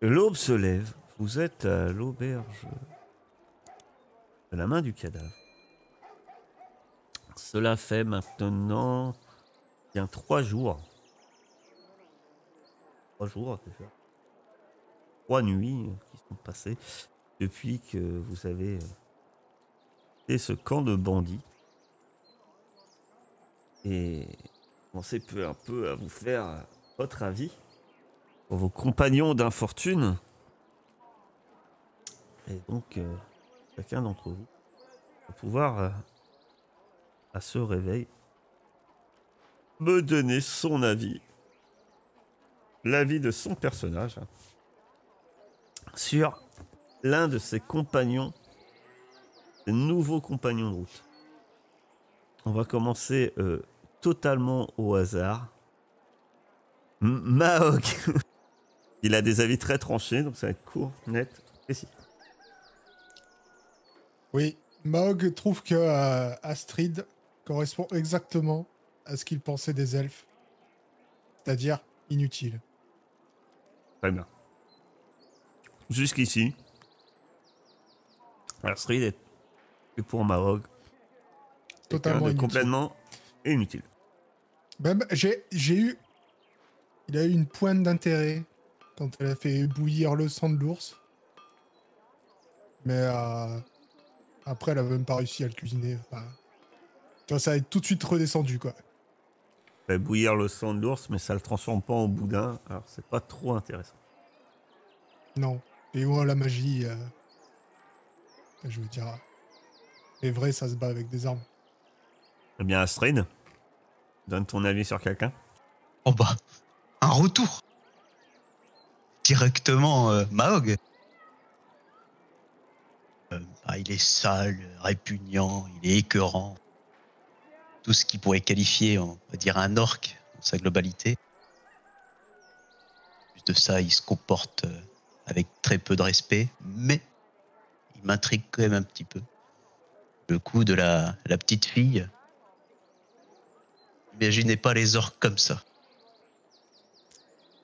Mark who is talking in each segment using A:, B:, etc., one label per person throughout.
A: L'aube se lève. Vous êtes à l'auberge de la main du cadavre. Cela fait maintenant bien 3 jours. 3 jours déjà. 3 nuits qui sont passées depuis que vous avez fait ce camp de bandits. Et commencez peu à peu à vous faire votre avis pour vos compagnons d'infortune. Et donc, chacun d'entre vous va pouvoir, à ce réveil, me donner son avis, l'avis de son personnage, sur l'un de ses compagnons, ses nouveaux compagnons de route. On va commencer totalement au hasard. Mahog. Il a des avis très tranchés, donc ça va être court, net, précis.
B: Oui, Maog trouve que Astrid correspond exactement à ce qu'il pensait des elfes, c'est-à-dire inutile.
A: Très bien. Jusqu'ici, Astrid est pour Mahog.
B: Totalement inutile.
A: Complètement inutile.
B: Même, il a eu une pointe d'intérêt quand elle a fait bouillir le sang de l'ours. Mais après, elle a même pas réussi à le cuisiner. Enfin, tu vois, ça a tout de suite redescendu, quoi.
A: Fait bouillir le sang de l'ours, mais ça le transforme pas en boudin, alors c'est pas trop intéressant.
B: Non. Et moi, la magie, je veux dire, les vrais, ça se bat avec des armes.
A: Eh bien, Astrid, donne ton avis sur quelqu'un.
C: Oh bah, un retour. Directement Mahog. Il est sale, répugnant, il est écœurant. Tout ce qui pourrait qualifier, on va dire, un orc dans sa globalité. En plus de ça, il se comporte avec très peu de respect, mais il m'intrigue quand même un petit peu. Le coup de la petite fille. Imaginez pas les orques comme ça.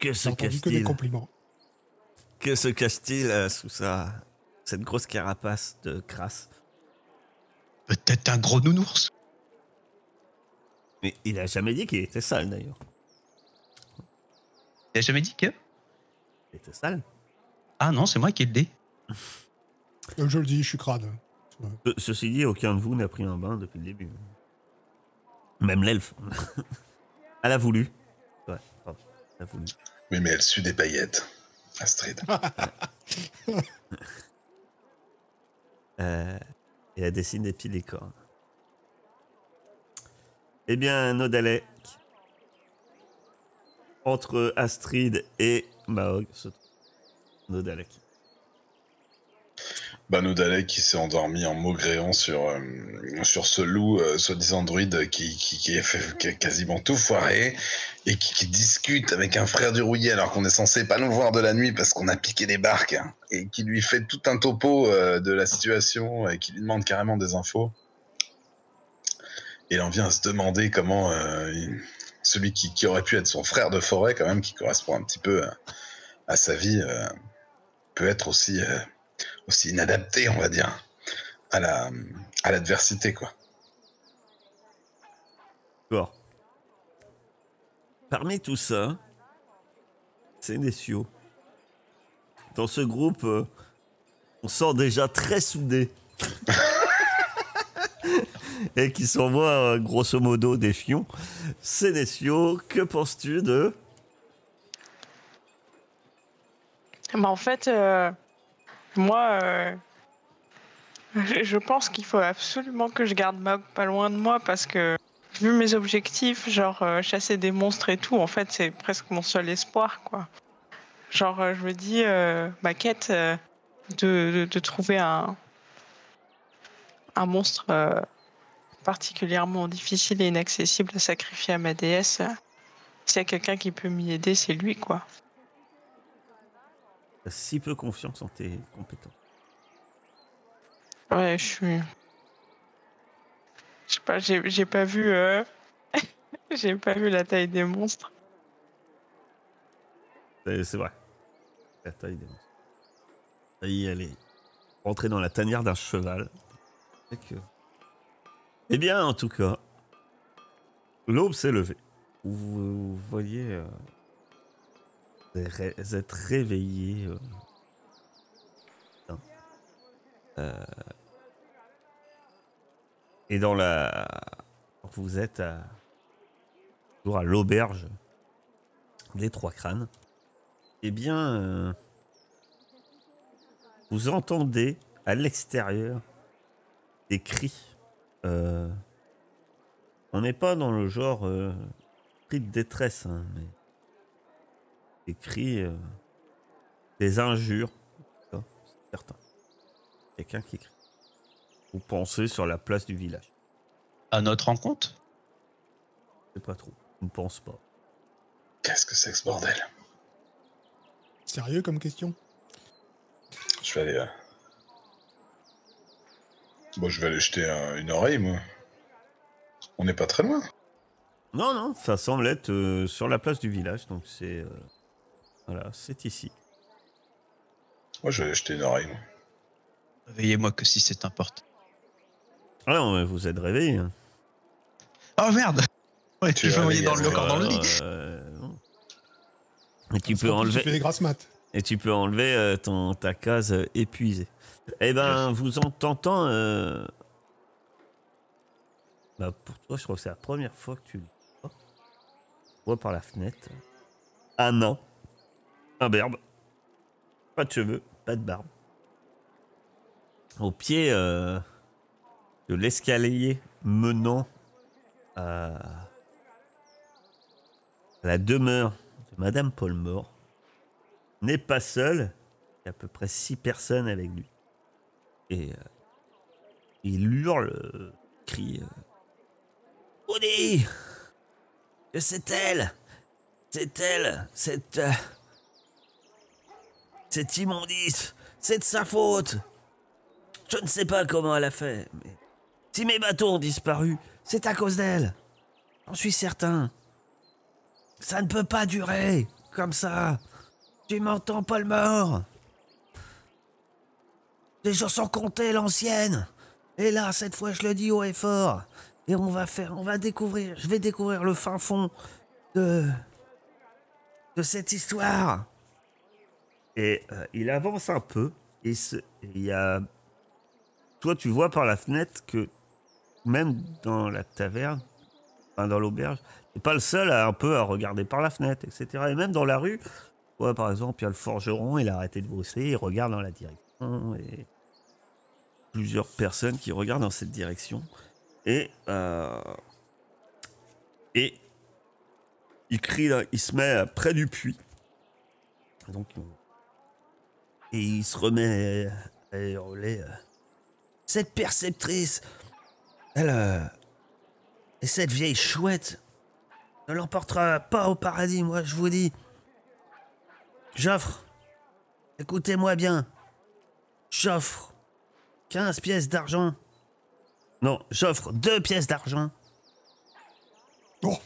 A: Que se
B: J'ai entendu que des
A: cache-t-il
B: compliments.
A: Que se cache-t-il sous cette grosse carapace de crasse?
C: Peut-être un gros nounours.
A: Mais il a jamais dit qu'il était sale, d'ailleurs.
C: Il a jamais dit que...
A: Il était sale.
C: Ah non, c'est moi qui le dis.
B: Je le dis, je suis crade. Ouais.
A: Ceci dit, aucun de vous n'a pris un bain depuis le début. Même l'elfe. Elle a voulu. Ouais, pardon. Elle a voulu.
D: Oui, mais elle sue des paillettes, Astrid.
A: Et elle dessine des pieds des cornes. Eh bien, Nodalek, entre Astrid et Mahog, se trouve Nodalek.
D: Nodalek qui s'est endormi en maugréant sur ce loup soi-disant druide qui a fait quasiment tout foiré et qui discute avec un frère du rouillé alors qu'on est censé pas nous voir de la nuit parce qu'on a piqué des barques et qui lui fait tout un topo de la situation et qui lui demande carrément des infos. Et il en vient à se demander comment celui qui aurait pu être son frère de forêt quand même, qui correspond un petit peu à sa vie, peut être aussi inadapté, on va dire, à l'adversité, quoi.
A: Bon. Parmi tout ça, Sénécio. Dans ce groupe, on sent déjà très soudés. Et qui s'envoient grosso modo des fions. Sénécio, que penses-tu de...
E: En fait, moi, je pense qu'il faut absolument que je garde Mahog pas loin de moi parce que, vu mes objectifs, genre chasser des monstres et tout, en fait, c'est presque mon seul espoir, quoi. Genre, je me dis, ma quête de trouver un monstre particulièrement difficile et inaccessible à sacrifier à ma déesse, s'il y a quelqu'un qui peut m'y aider, c'est lui, quoi.
A: T'as si peu confiance en tes compétences.
E: Ouais, je sais pas, j'ai pas vu... j'ai pas vu la taille des monstres.
A: C'est vrai. La taille des monstres. Ça y est, elle est rentrée dans la tanière d'un cheval. Eh bien, en tout cas, l'aube s'est levée. Vous voyez, vous êtes réveillé. Et dans la... Vous êtes toujours à l'auberge des Trois Crânes. Eh bien, vous entendez à l'extérieur des cris. On n'est pas dans le genre cri de détresse, hein, mais des cris, des injures, c'est certain. Quelqu'un qui crie. Vous pensez sur la place du village.
C: À notre rencontre?
A: Je sais pas trop. Je ne pense pas.
D: Qu'est-ce que c'est que ce bordel?
B: Sérieux comme question?
D: Je vais aller... Bon, je vais aller jeter une oreille, moi. On n'est pas très loin.
A: Non, non, ça semble être sur la place du village, donc c'est... voilà, c'est ici.
D: Moi, je vais aller jeter une oreille, moi.
C: Réveillez-moi que si c'est important.
A: Ah non, mais vous êtes réveillé. Hein.
C: Oh merde! Ouais, tu
D: Tu
C: peux
D: es
C: envoyer
D: réveillé,
C: encore dans le lit.
A: Non. Et tu
B: Parce
A: peux
B: qu'en plus, tu fais
A: enlever...
B: des grasses maths.
A: Et tu peux enlever ta case épuisée. Eh ben,
C: Yes.
A: vous entendant... Bah, pour toi, je crois que c'est la première fois que tu le vois. Tu vois par la fenêtre. Un nain. Un berbe. Pas de cheveux, pas de barbe. Au pied de l'escalier menant à la demeure de Madame Paulmore, n'est pas seul. Il y a à peu près 6 personnes avec lui. Et il hurle, crie. Odie! Que c'est elle! C'est elle! Cette immondice! C'est de sa faute! Je ne sais pas comment elle a fait, mais si mes bateaux ont disparu, c'est à cause d'elle. J'en suis certain. Ça ne peut pas durer comme ça. Tu m'entends, Paul Mort? Les jours sont comptés, l'ancienne. Et là, cette fois, je le dis haut et fort. Et on va découvrir, je vais découvrir le fin fond de cette histoire. Et il avance un peu, et il y a... Toi, tu vois par la fenêtre que même dans la taverne, enfin dans l'auberge, t'es pas le seul à un peu à regarder par la fenêtre, etc. Et même dans la rue, ouais, par exemple, il y a le forgeron, il a arrêté de bosser, il regarde dans la direction, et plusieurs personnes qui regardent dans cette direction. Et il crie, là, il se met près du puits. Donc, et il se remet à hurler. Cette perceptrice, elle, et cette vieille chouette, ne l'emportera pas au paradis, moi, je vous dis. J'offre, écoutez-moi bien, j'offre 15 pièces d'argent. Non, j'offre 2 pièces d'argent.
B: Oh,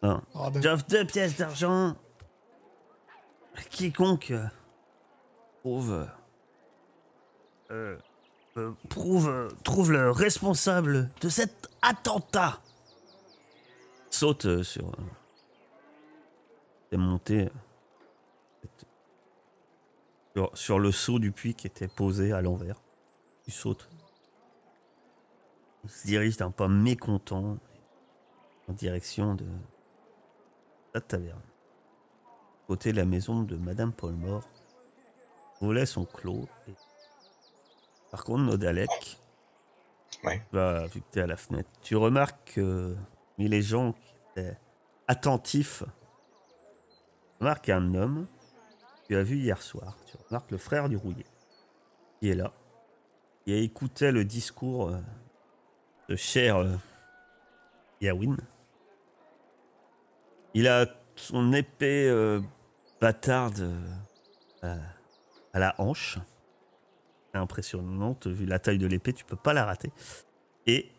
A: Non,
B: pardon.
A: j'offre 2 pièces d'argent. Quiconque trouve le responsable de cet attentat. Saute sur... est monté sur le seau du puits qui était posé à l'envers. Il saute. Il se dirige d'un pas mécontent en direction de la taverne. Côté de la maison de Madame Paulmore, les volets sont clos. Et... Par contre, Nodalek,
D: Ouais.
A: bah, vu que t'es à la fenêtre, tu remarques que mais les gens qui étaient attentifs, tu remarques un homme que tu as vu hier soir. Tu remarques le frère du rouillé qui est là, qui a écouté le discours de cher Yawin. Il a son épée bâtarde à la hanche. Impressionnante, vu la taille de l'épée, tu peux pas la rater. Et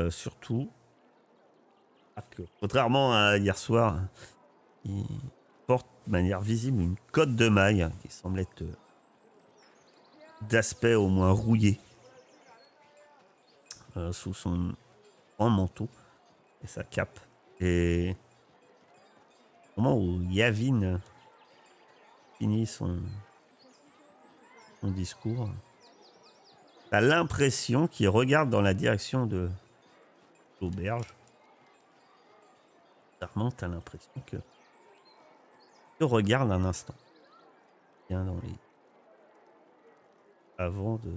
A: surtout, que, contrairement à hier soir, il porte de manière visible une cotte de maille qui semble être d'aspect au moins rouillé sous son grand manteau et sa cape. Et au moment où Yavin finit son discours, t'as l'impression qu'il regarde dans la direction de l'auberge. Clairement, t'as l'impression que tu regardes un instant. Bien dans les... Avant de...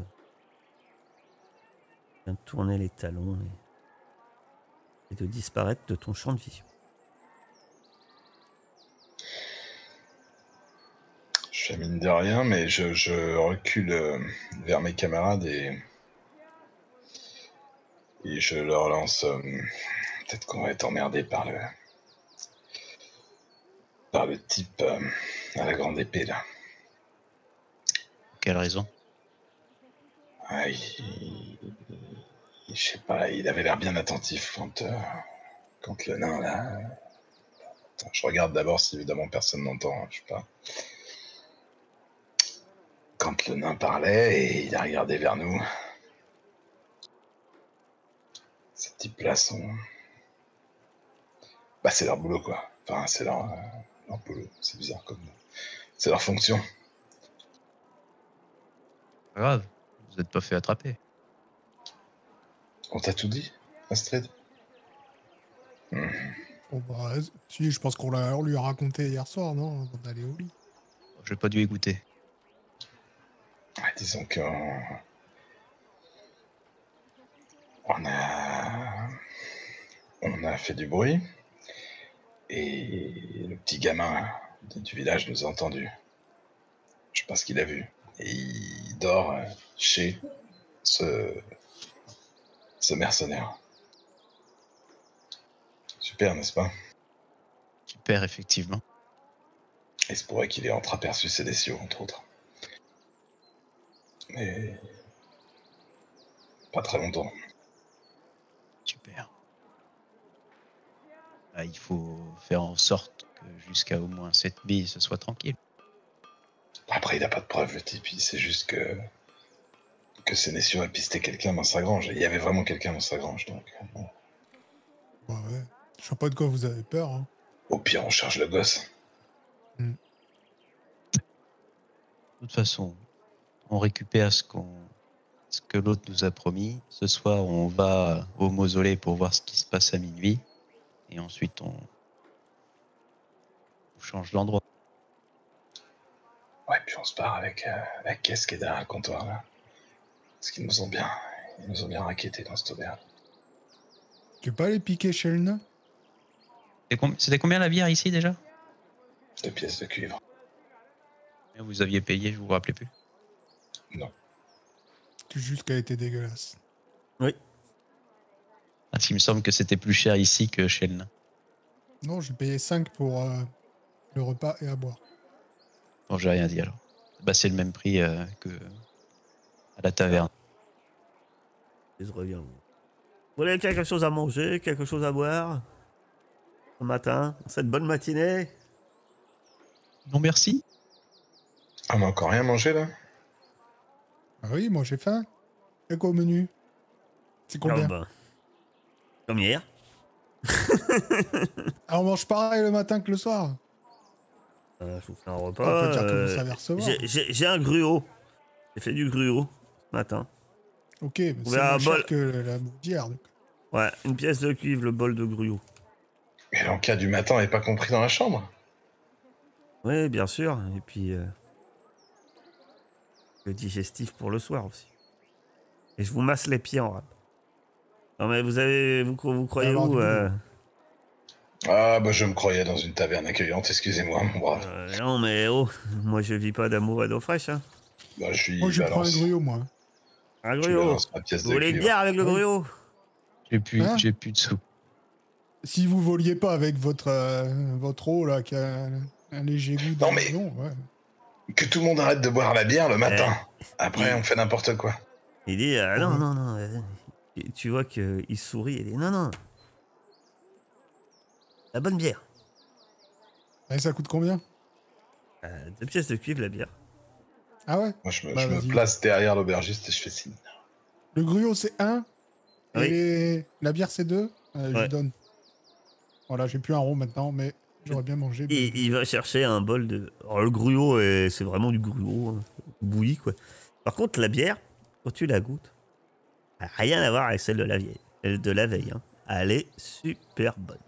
A: bien de tourner les talons et de disparaître de ton champ de vision.
D: Je fais mine de rien, mais je recule vers mes camarades et je leur lance. Peut-être qu'on va être emmerdé par le type à la grande épée là.
C: Quelle raison?
D: Ah, je sais pas, il avait l'air bien attentif quand le nain là. Attends, je regarde d'abord si évidemment personne n'entend, je sais pas. Quand le nain parlait et il a regardé vers nous. Ces types-là sont. Bah, c'est leur boulot quoi. Enfin, c'est leur boulot. C'est bizarre comme. C'est leur fonction.
C: Pas grave, vous n'êtes pas fait attraper.
D: On t'a tout dit, Astrid?
B: Bon, bah, si, je pense on lui a raconté hier soir, non? Avant d'aller au lit.
C: J'ai pas dû écouter.
D: Ouais, disons qu'on a fait du bruit et le petit gamin du village nous a entendus. Je sais pas ce qu'il a vu. Et il dort chez ce mercenaire. Super, n'est-ce pas?
C: Super, effectivement.
D: Il se pourrait qu'il ait entreaperçu Célestio, entre autres. Mais pas très longtemps.
C: Super. Là, il faut faire en sorte que jusqu'à au moins cette nuit, ce soit tranquille.
D: Après, il n'a pas de preuves, le type. Il sait juste que Sénécio a pisté quelqu'un dans sa grange. Il y avait vraiment quelqu'un dans sa grange, donc... Bon.
B: Bah ouais. Je sais pas de quoi vous avez peur, hein.
D: Au pire, on charge le gosse.
C: De toute façon, on récupère ce que l'autre nous a promis. Ce soir, on va au mausolée pour voir ce qui se passe à minuit. Et ensuite, on change d'endroit.
D: Ouais, puis on se part avec la caisse qui est derrière le comptoir, là. Parce qu'ils nous ont bien raquettés dans cette auberge.
B: Tu peux pas aller piquer chez le nain?
C: C'était combien la bière ici déjà?
D: 2 pièces de cuivre.
C: Vous aviez payé, je vous rappelez plus.
D: Non.
B: C'est juste qu'elle était dégueulasse.
A: Oui.
C: Parce qu'il me semble que c'était plus cher ici que chez le nain.
B: Non, j'ai payé 5 pour le repas et à boire.
C: Bon, j'ai rien dit alors. Bah, c'est le même prix que à la taverne.
A: Je reviens. Vous voulez quelque chose à manger, quelque chose à boire ce matin, cette bonne matinée?
C: Non, merci.
D: On n'a encore rien mangé, là?
B: Ah oui, moi j'ai faim. Et quoi au menu? C'est combien?
A: Ah bah, comme hier.
B: Ah, on mange pareil le matin que le soir.
A: Je vous fais un
B: On
A: repas.
B: peut dire que vous savez recevoir.
A: J'ai un gruau. J'ai fait du gruau ce matin.
B: Ok, mais c'est
A: un
B: moins cher
A: bol.
B: que la bouffe d'hier. Donc.
A: Ouais, une pièce de cuivre, le bol de gruau.
D: Et l'encas du matin n'est pas compris dans la chambre?
A: Oui, bien sûr. Et puis, le digestif pour le soir aussi. Et je vous masse les pieds en rap. Non mais vous croyez où
D: Ah, bah je me croyais dans une taverne accueillante, excusez-moi, mon brave.
A: Non mais oh, moi je vis pas d'amour et d'eau fraîche. Hein.
D: Bah je
B: Moi, je prends un
D: balance.
B: gruau, moi.
A: Un
D: Je
A: gruau.
D: balance ma pièce
A: Vous
D: de
A: voulez une
D: cuivre.
A: bière avec le
B: Oui.
A: gruau?
C: J'ai plus de sous.
B: Si vous voliez pas avec votre eau, là, qui a un léger goût
D: Non, mais-
B: d'amidon, ouais.
D: Que tout le monde arrête de boire la bière le matin. Après,
A: il-
D: on fait n'importe quoi.
A: Il dit non,
B: Ouais.
A: non. Et tu vois qu'il sourit. Il dit non. La bonne bière.
B: Et ça coûte combien?
A: 2 pièces de cuivre, la bière.
B: Ah ouais?
D: Moi, je
B: Bah,
D: me
B: vas-y.
D: place derrière l'aubergiste et je fais signe.
B: Le gruau, c'est 1.
A: Oui.
B: Et la bière, c'est 2. Je
A: Ouais.
B: lui donne. Voilà, j'ai plus un rond maintenant, mais j'aurais bien mangé.
A: Et
B: mais-
A: il va chercher un bol de... Alors, le gruau, c'est vraiment du gruau, hein, bouilli, quoi. Par contre, la bière, quand tu la goûtes, elle a rien à voir avec celle de la veille. Hein. Elle est super bonne.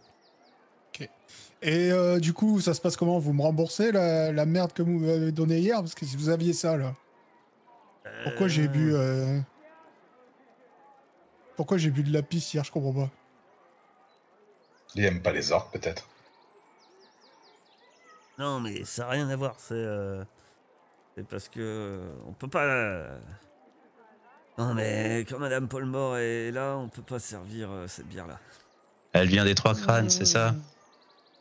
B: Et du coup, ça se passe comment? Vous me remboursez la merde que vous m'avez donnée hier? Parce que si vous aviez ça, là. Pourquoi j'ai bu... Pourquoi j'ai bu de la pisse hier? Je comprends pas.
D: Il aime pas les orques, peut-être.
A: Non, mais ça n'a rien à voir. C'est parce que on peut pas. Non, mais quand Madame Paulmore est là, on peut pas servir cette bière-là.
C: Elle vient des Trois Crânes, c'est ça?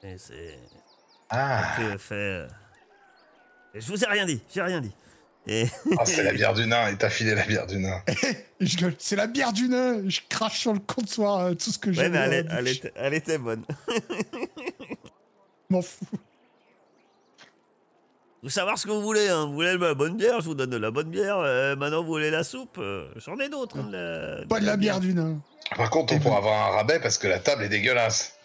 A: Et c'est
D: Ah,
A: que fait. Et je vous ai rien dit. J'ai rien dit. Et
D: Ah, c'est la bière du nain, et t'as filé la bière du nain.
B: Et je gueule, c'est la bière du nain! Je crache sur le comptoir tout ce que
A: ouais,
B: j'ai.
A: mais elle était bonne.
B: M'en fous.
A: Vous savoir ce que vous voulez, hein. Vous voulez de la bonne bière, je vous donne de la bonne bière. Maintenant, vous voulez la soupe, j'en ai d'autres. Hein,
B: Pas de la bière du nain.
D: Par contre, on pourra avoir un rabais parce que la table est dégueulasse.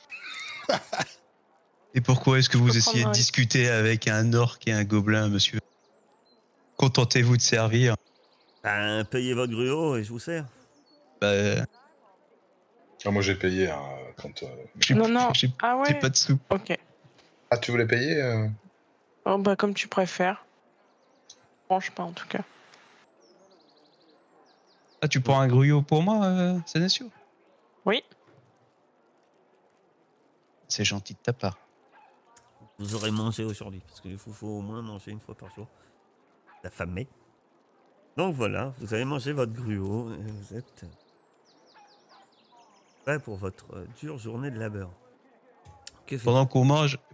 C: Et pourquoi est-ce que
E: Je
C: vous
E: peux
C: essayez de
E: prendre un-
C: discuter avec un orc et un gobelin, monsieur? Contentez-vous de servir.
A: Ben, payez votre gruau et je vous sers.
C: Bah,
D: Ah, moi, j'ai payé hein, quand.
C: j'ai
E: Non.
C: j'ai-
E: Ah
C: j'ai
E: ouais?
C: pas de sous.
E: Ok.
D: Ah, tu voulais payer
E: Oh, bah, comme tu préfères. Franche pas, en tout cas.
C: Ah, tu prends un gruyot pour moi, c'est sûr?
E: Oui.
C: C'est gentil de ta part.
A: Vous aurez mangé aujourd'hui, parce qu'il faut au moins manger une fois par jour. Affamé. Donc voilà, vous avez mangé votre gruau et vous êtes prêt pour votre dure journée de labeur. Que faites-vous?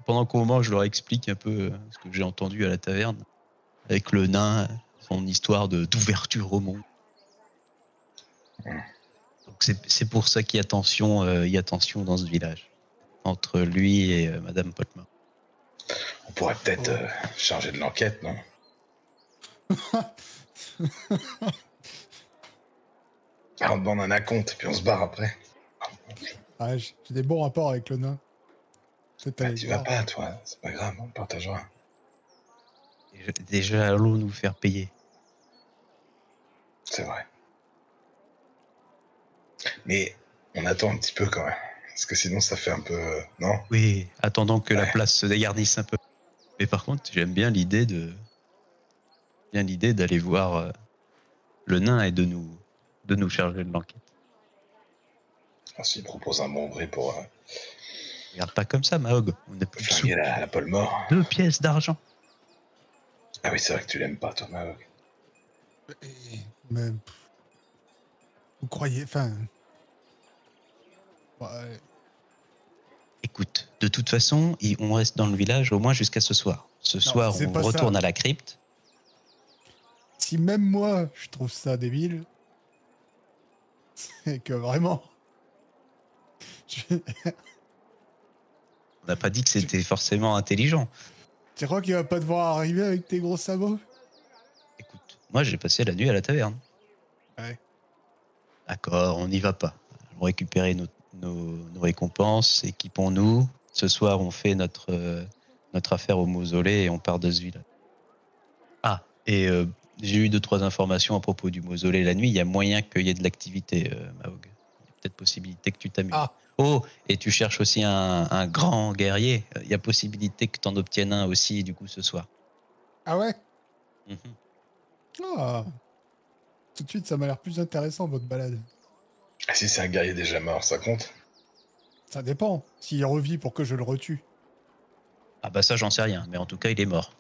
C: Pendant qu'on mange, je leur explique un peu ce que j'ai entendu à la taverne avec le nain, son histoire d'ouverture au monde. Donc c'est pour ça qu'il y a tension dans ce village entre lui et Madame Potma.
D: On pourrait peut-être charger de l'enquête, non? Ah, on demande un acompte et puis on se barre après.
B: Ah, j'ai des bons rapports avec le nain. Peut-être
D: Ah,
B: aller
D: tu vas
B: voir.
D: pas, toi. C'est pas grave, on partagera.
C: Déjà, allons nous faire payer.
D: C'est vrai. Mais on attend un petit peu quand même. Parce que sinon, ça fait un peu. Non?
C: Oui, attendant que la
D: Ouais.
C: place se dégarnisse un peu. Mais par contre, j'aime bien l'idée d'aller voir le nain et de nous charger de l'enquête.
D: Ah, s'il propose un bon prix pour
C: Regarde pas comme ça, Mahog. On a plus de sous.
D: flinguer la Paul mort.
C: 2 pièces d'argent.
D: Ah oui, c'est vrai que tu l'aimes pas, toi, Mahog.
B: Mais... Vous croyez... Enfin... Ouais.
C: Écoute, de toute façon, on reste dans le village au moins jusqu'à ce soir. Ce soir,
B: c'est
C: on
B: pas
C: retourne
B: ça.
C: à la crypte.
B: Si même moi, je trouve ça débile... C'est que vraiment...
C: On n'a pas dit que c'était forcément intelligent.
B: Tu crois qu'il va pas devoir arriver avec tes gros sabots?
C: Écoute, moi j'ai passé la nuit à la taverne.
B: Ouais.
C: D'accord, on n'y va pas. On récupère nos récompenses, équipons-nous. Ce soir, on fait notre affaire au mausolée et on part de ce village. Ah, et j'ai eu 2-3 informations à propos du mausolée la nuit. Il y a moyen qu'il y ait de l'activité, Mahog. Il y a peut-être possibilité que tu t'amuses.
B: Ah.
C: Oh, et tu cherches aussi un grand guerrier. Il y a possibilité que tu en obtiennes un aussi, du coup, ce soir.
B: Ah ouais?
C: Mhm.
B: Ah. Tout de suite, ça m'a l'air plus intéressant, votre balade.
D: Ah, si c'est un guerrier déjà mort, ça compte?
B: Ça dépend. S'il revit pour que je le retue.
C: Ah bah ça, j'en sais rien. Mais en tout cas, il est mort.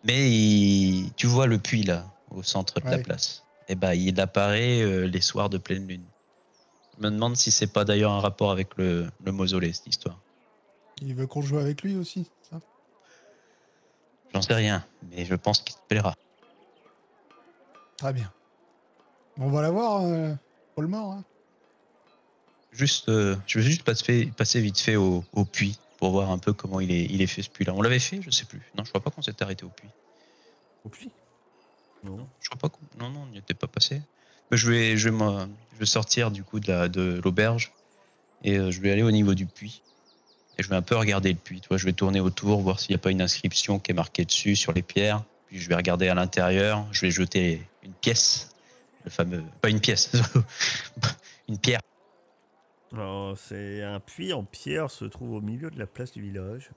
C: Mais tu vois le puits, là, au centre de la
B: Ouais.
C: place. Eh ben, il apparaît les soirs de pleine lune. Je me demande si c'est pas d'ailleurs un rapport avec le mausolée, cette histoire.
B: Il veut qu'on joue avec lui aussi, ça?
C: J'en sais rien, mais je pense qu'il te plaira.
B: Très bien. On va la voir, Paul mort, hein?
C: Juste, je veux juste passer vite fait au puits. pour voir un peu comment il est fait ce puits-là. On l'avait fait, je sais plus. Non, je crois pas qu'on s'était arrêté au puits.
A: Au puits? Non.
C: Je crois pas qu'on... Non, on n'y était pas passé. Mais je vais sortir du coup de l'auberge et je vais aller au niveau du puits. Et je vais un peu regarder le puits. Tu vois, je vais tourner autour, voir s'il n'y a pas une inscription qui est marquée dessus sur les pierres. Puis je vais regarder à l'intérieur. Je vais jeter une pièce. Le fameux... Pas une pièce. Une pierre.
A: Alors, c'est un puits en pierre se trouve au milieu de la place du village.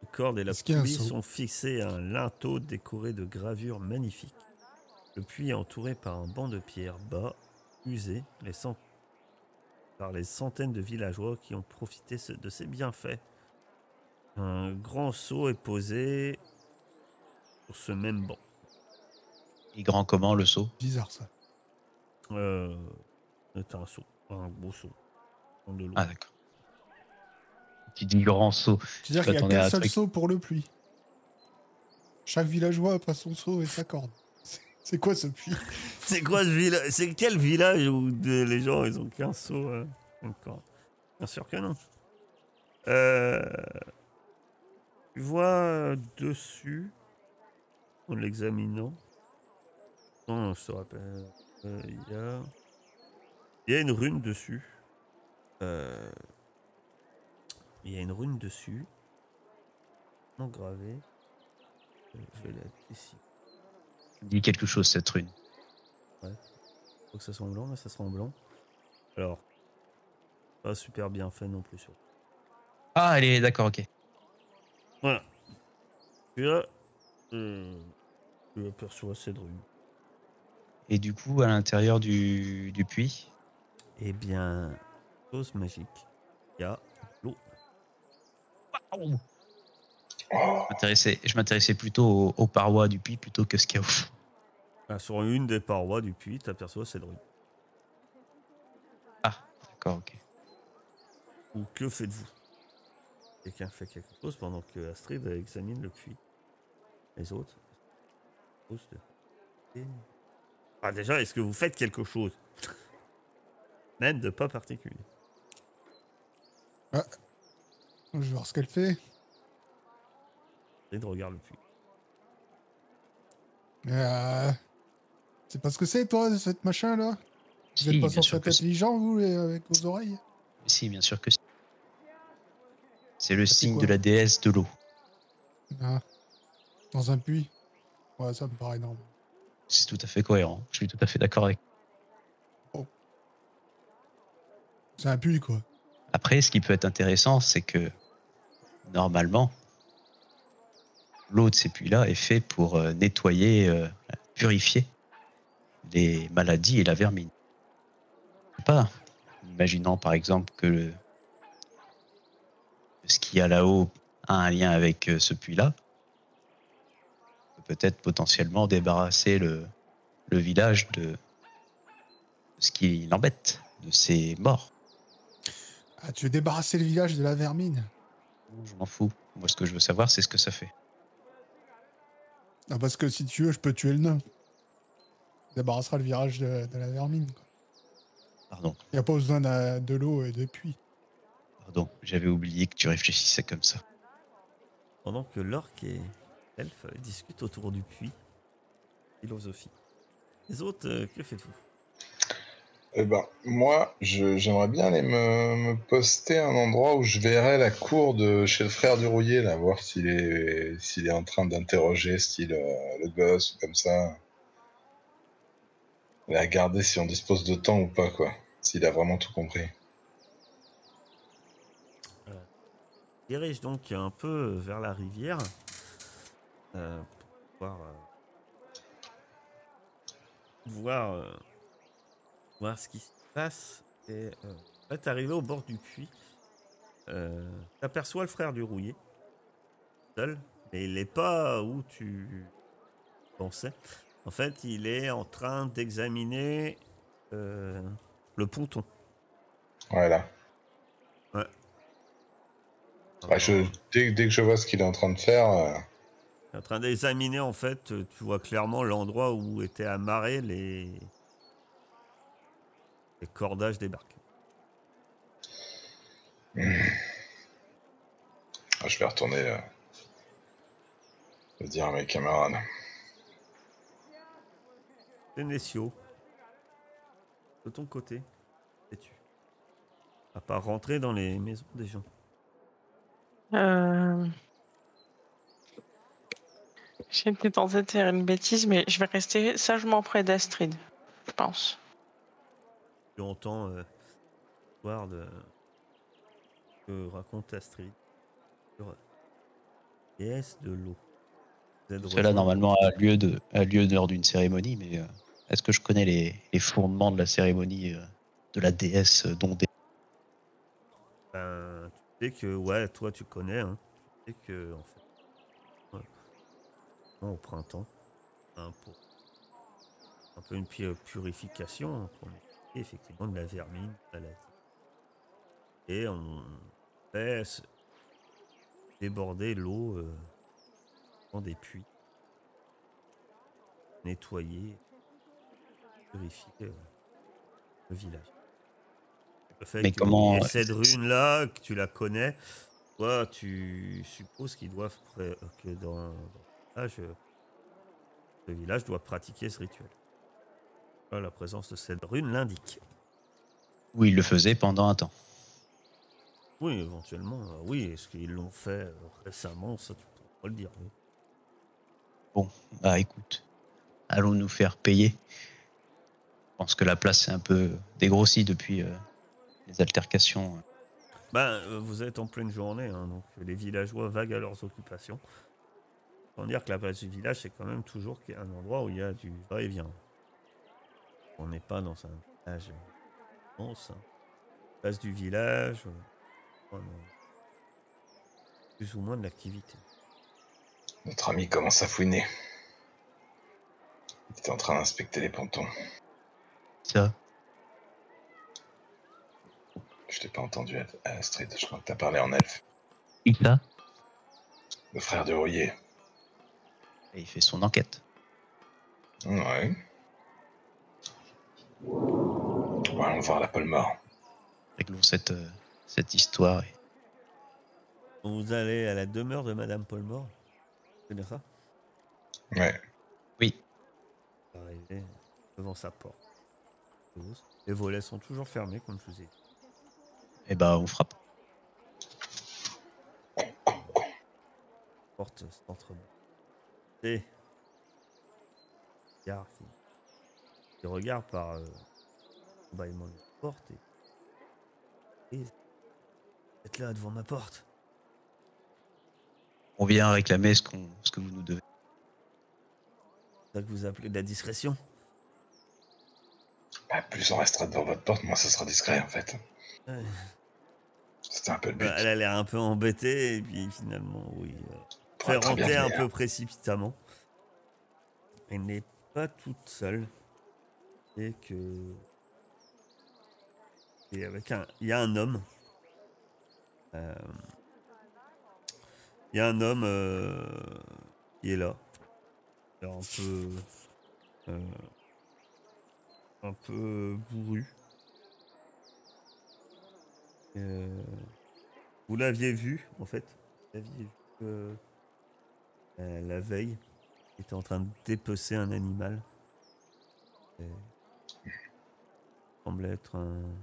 A: Les cordes et la
B: Est-ce qu'il y a un
A: poulie
B: seau?
A: sont fixées à un linteau décoré de gravures magnifiques. Le puits est entouré par un banc de pierre bas, usé, par les centaines de villageois qui ont profité de ses bienfaits. Un grand seau est posé sur ce même banc.
C: Et grand comment le seau?
B: Bizarre ça.
A: C'est un seau, un gros seau. De l'eau.
C: Ah d'accord. Tu dis grand seau.
B: Tu veux dire qu'il n'y a
C: m'attendais à
B: qu'un
C: un
B: seul
C: truc.
B: seau pour le puits. Chaque villageois a pas son seau et sa corde. C'est quoi ce puits?
A: C'est quoi ce village? C'est quel village où les gens ils ont qu'un seau encore? Bien sûr que non. Tu vois dessus, en l'examinant, non, je te rappelle, il y a une rune dessus. Il y a une rune dessus, non gravée. Je vais la ici.
C: Dis quelque chose cette rune.
A: Faut que ça soit en blanc, mais ça sera en blanc. Alors, pas super bien fait non plus.
C: Ah elle est d'accord, ok.
A: Voilà. Et là, tu aperçois cette rune.
C: Et du coup à l'intérieur du puits,
A: Eh bien, chose magique. Il y a l'eau.
C: je m'intéressais plutôt aux parois du puits plutôt que ce qu'il y a au fond.
A: Ah, sur une des parois du puits, tu aperçois cette rune.
C: Ah d'accord, ok.
A: Ou que faites-vous? Quelqu'un fait quelque chose pendant que Astrid examine le puits. Les autres. Ah, déjà, est-ce que vous faites quelque chose? Même de pas particulier.
B: Ah. Je vais voir ce qu'elle fait.
A: Astrid regarde le puits.
B: C'est pas ce que c'est, toi, cette machin là? Vous êtes
C: Si,
B: pas
C: bien
B: censé
C: sûr
B: être
C: que si.
B: intelligent, vous, avec vos oreilles?
C: Si, bien sûr que si. C'est le
B: c'est
C: signe
B: quoi?
C: de la déesse de l'eau.
B: Ah. Dans un puits? Ouais, ça me paraît normal.
C: C'est tout à fait cohérent. Je suis tout à fait d'accord avec.
B: C'est un puits, quoi.
C: Après, ce qui peut être intéressant, c'est que normalement, l'eau de ces puits-là est fait pour nettoyer, purifier les maladies et la vermine. Pas. Imaginons par exemple que ce qu'il y a là-haut a un lien avec ce puits-là, peut-être potentiellement débarrasser le village de ce qui l'embête, de ses morts.
B: Ah, tu veux débarrasser le village de la vermine?
C: Je m'en fous. Moi, ce que je veux savoir, c'est ce que ça fait.
B: Ah, parce que si tu veux, je peux tuer le nain. Débarrassera le village de la vermine, quoi.
C: Pardon,
B: Y a pas besoin de l'eau et de puits.
C: j'avais oublié que tu réfléchissais comme ça.
A: Pendant que l'orque et l'elfe discutent autour du puits. Philosophie. Les autres, que faites-vous?
D: Eh ben, moi, j'aimerais bien aller me poster un endroit où je verrais la cour de chez le frère du rouillé, là, voir s'il est en train d'interroger, style le gosse ou comme ça. Et à regarder si on dispose de temps ou pas, quoi. S'il a vraiment tout compris.
A: Dirige donc un peu vers la rivière pour voir ce qui se passe. Et là, t'es arrivé au bord du puits. T'aperçois le frère du rouillé, seul, mais il n'est pas où tu pensais. En fait, il est en train d'examiner le ponton.
D: Voilà.
A: Ouais.
D: Ouais, dès que je vois ce qu'il est en train de faire,
A: Il est en train d'examiner, en fait, tu vois clairement l'endroit où étaient amarrés les cordages des barques.
D: Je vais retourner le dire à mes camarades.
A: Sénécio, de ton côté, fais-tu? À part rentrer dans les maisons des gens.
E: J'ai peut-être tenté de faire une bêtise, mais je vais rester sagement près d'Astrid, je pense.
A: Tu entends l'histoire que raconte Astrid sur déesse de l'eau. Vous êtes
C: Cela,
A: rejoint
C: normalement, a lieu lors d'une cérémonie, mais est-ce que je connais les fondements de la cérémonie de la déesse dont
A: Ben, tu sais que, ouais, toi tu connais, hein. Tu sais que, en fait, au printemps, hein, pour un peu une purification, pour effectivement de la vermine, de la maladie. Et on laisse déborder l'eau dans des puits, nettoyer, purifier le village. Le fait
C: Mais
A: qu'il y ait
C: comment
A: cette rune-là, que tu la connais, toi, tu supposes qu'ils doivent que dans le village doit pratiquer ce rituel. Voilà, la présence de cette rune l'indique.
C: où il le faisait pendant un temps?
A: Oui, éventuellement, oui. Est-ce qu'ils l'ont fait récemment? Ça, tu peux pas le dire. Oui.
C: Bon, bah écoute, allons nous faire payer. Je pense que la place est un peu dégrossie depuis les altercations.
A: Ben, vous êtes en pleine journée, hein, donc les villageois vaguent à leurs occupations. Sans dire que la place du village, c'est quand même toujours un endroit où il y a du va-et-vient. On n'est pas dans un village immense. Hein. Place du village, plus ou moins de l'activité.
D: Notre ami commence à fouiner. Il était en train d'inspecter les pontons.
C: Ça,
D: Je t'ai pas entendu, Astrid. Je crois que t'as parlé en elfe.
C: qui ça?
D: Le frère de Rouillet.
C: Il fait son enquête.
D: Ouais. Bon, allons voir la Paul Mort.
C: Réglons cette histoire.
A: Vous allez à la demeure de Madame Paulmore. C'est bien ça?
D: Ouais.
C: Oui,
A: Vous arrivez devant sa porte. Les volets sont toujours fermés, comme je vous ai dit.
C: et bah on frappe.
A: La porte s'entrebâille. Et il regarde par l'embâillement de la porte et êtes là devant ma porte.
C: On vient réclamer ce que vous nous devez.
A: C'est ça que vous appelez de la discrétion?
D: Bah, plus on restera devant votre porte, moins ça sera discret, en fait.
A: Ouais.
D: C'était un peu le but.
A: Elle a l'air un peu embêtée et puis finalement, oui.
D: Pour
A: Fait
D: être bien
A: rentrer un
D: venir.
A: peu précipitamment. Elle n'est pas toute seule. Et que... Et avec il y a un homme. Il y a un homme qui est là. Alors, un peu bourru. Vous l'aviez vu, en fait. Vous l'aviez vu la veille. Il était en train de dépecer un animal. Il semblait être un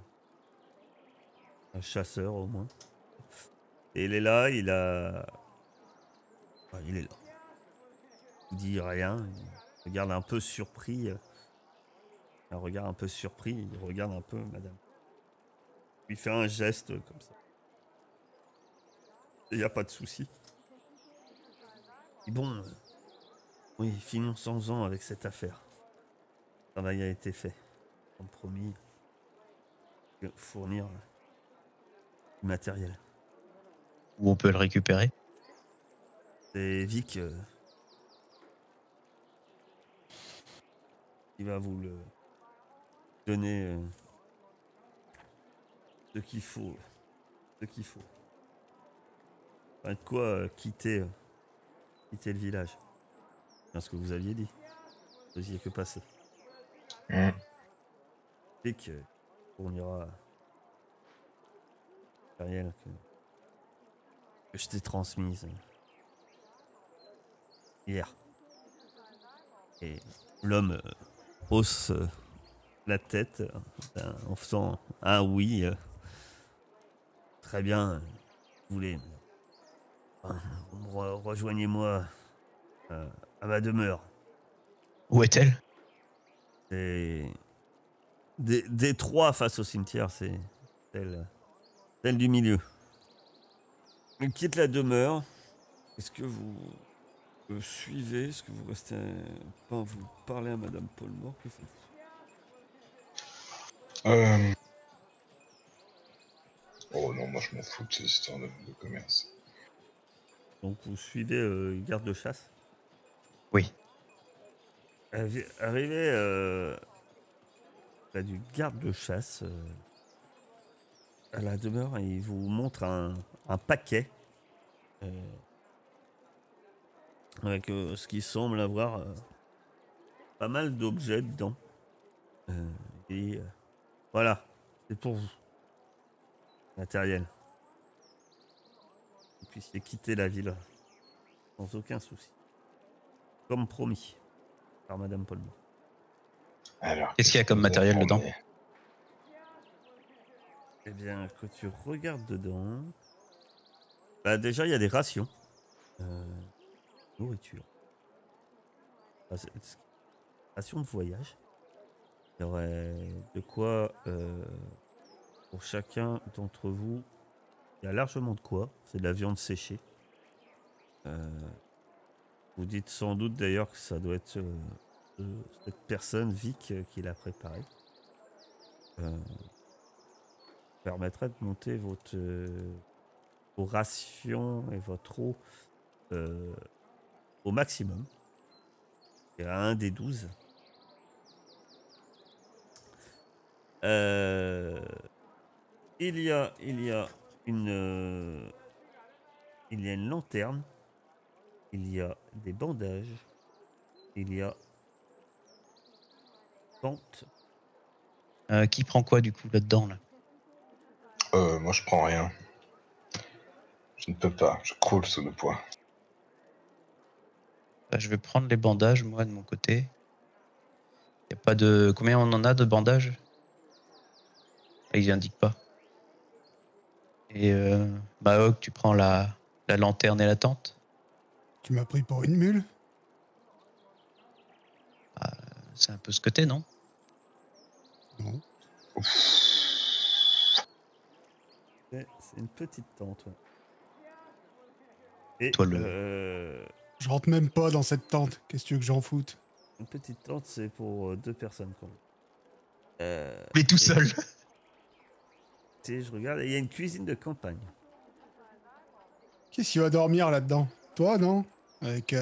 A: chasseur, au moins. Et il est là, il est là. Il dit rien. Il regarde un peu surpris. Un regard un peu surpris. Il regarde un peu madame. Il fait un geste comme ça. Il n'y a pas de souci. Et bon, oui, finissons-en avec cette affaire. Le travail a été fait. Comme promis, fournir du matériel.
C: Où on peut le récupérer?
A: C'est Vic qui va vous le donner ce qu'il faut. Ce qu'il faut. Pas de quoi quitter le village. C'est ce que vous aviez dit. Vous n'osiez que passer. Vic fournira matériel que je t'ai transmise hier. Et l'homme hausse la tête en faisant un oui. Très bien, vous voulez. Rejoignez-moi à ma demeure.
C: Où est-elle?
A: Et des trois face au cimetière, c'est celle du milieu. Il quitte la demeure. Est-ce que vous suivez? Est-ce que vous restez pas vous parler à Madame Paul Mort?
D: Oh non, moi je m'en fous de ces histoires de commerce.
A: Donc vous suivez garde de chasse?
C: Oui.
A: Arrivé près du garde de chasse à la demeure, et il vous montre un paquet avec ce qui semble avoir pas mal d'objets dedans. Et voilà, c'est pour vous. Matériel. Que vous puissiez quitter la ville sans aucun souci. Comme promis par Madame Paul Mort.
D: Alors,
C: Qu'est-ce qu'il y a comme matériel dedans?
A: Eh bien, quand tu regardes dedans, bah déjà il y a des rations, nourriture, rations de voyage. Il y aurait de quoi pour chacun d'entre vous. Il y a largement de quoi. C'est de la viande séchée. Vous dites sans doute d'ailleurs que ça doit être cette personne, Vic, qui l'a préparé. Permettrait de monter vos rations et votre eau au maximum. Et à un des 12. Il y a une lanterne. Il y a des bandages. Il y a tente.
C: Qui prend quoi du coup là-dedans là?
D: Moi je prends rien. Je ne peux pas, je croule sous le poids.
C: Bah, je vais prendre les bandages moi de mon côté. Y a pas de... Combien on en a de bandages? Là, ils indiquent pas. Et bah tu prends la lanterne et la tente.
B: Tu m'as pris pour une mule?
C: C'est un peu ce côté, non?
B: Non.
A: C'est une petite tente. Ouais. Et
C: Toi, le...
B: Je rentre même pas dans cette tente. Qu'est-ce que tu veux que j'en foute?
A: une petite tente, c'est pour 2 personnes quand même.
C: Mais tout seul.
A: Je regarde, il y a une cuisine de campagne.
B: Qui va dormir là-dedans? Toi, non? Avec...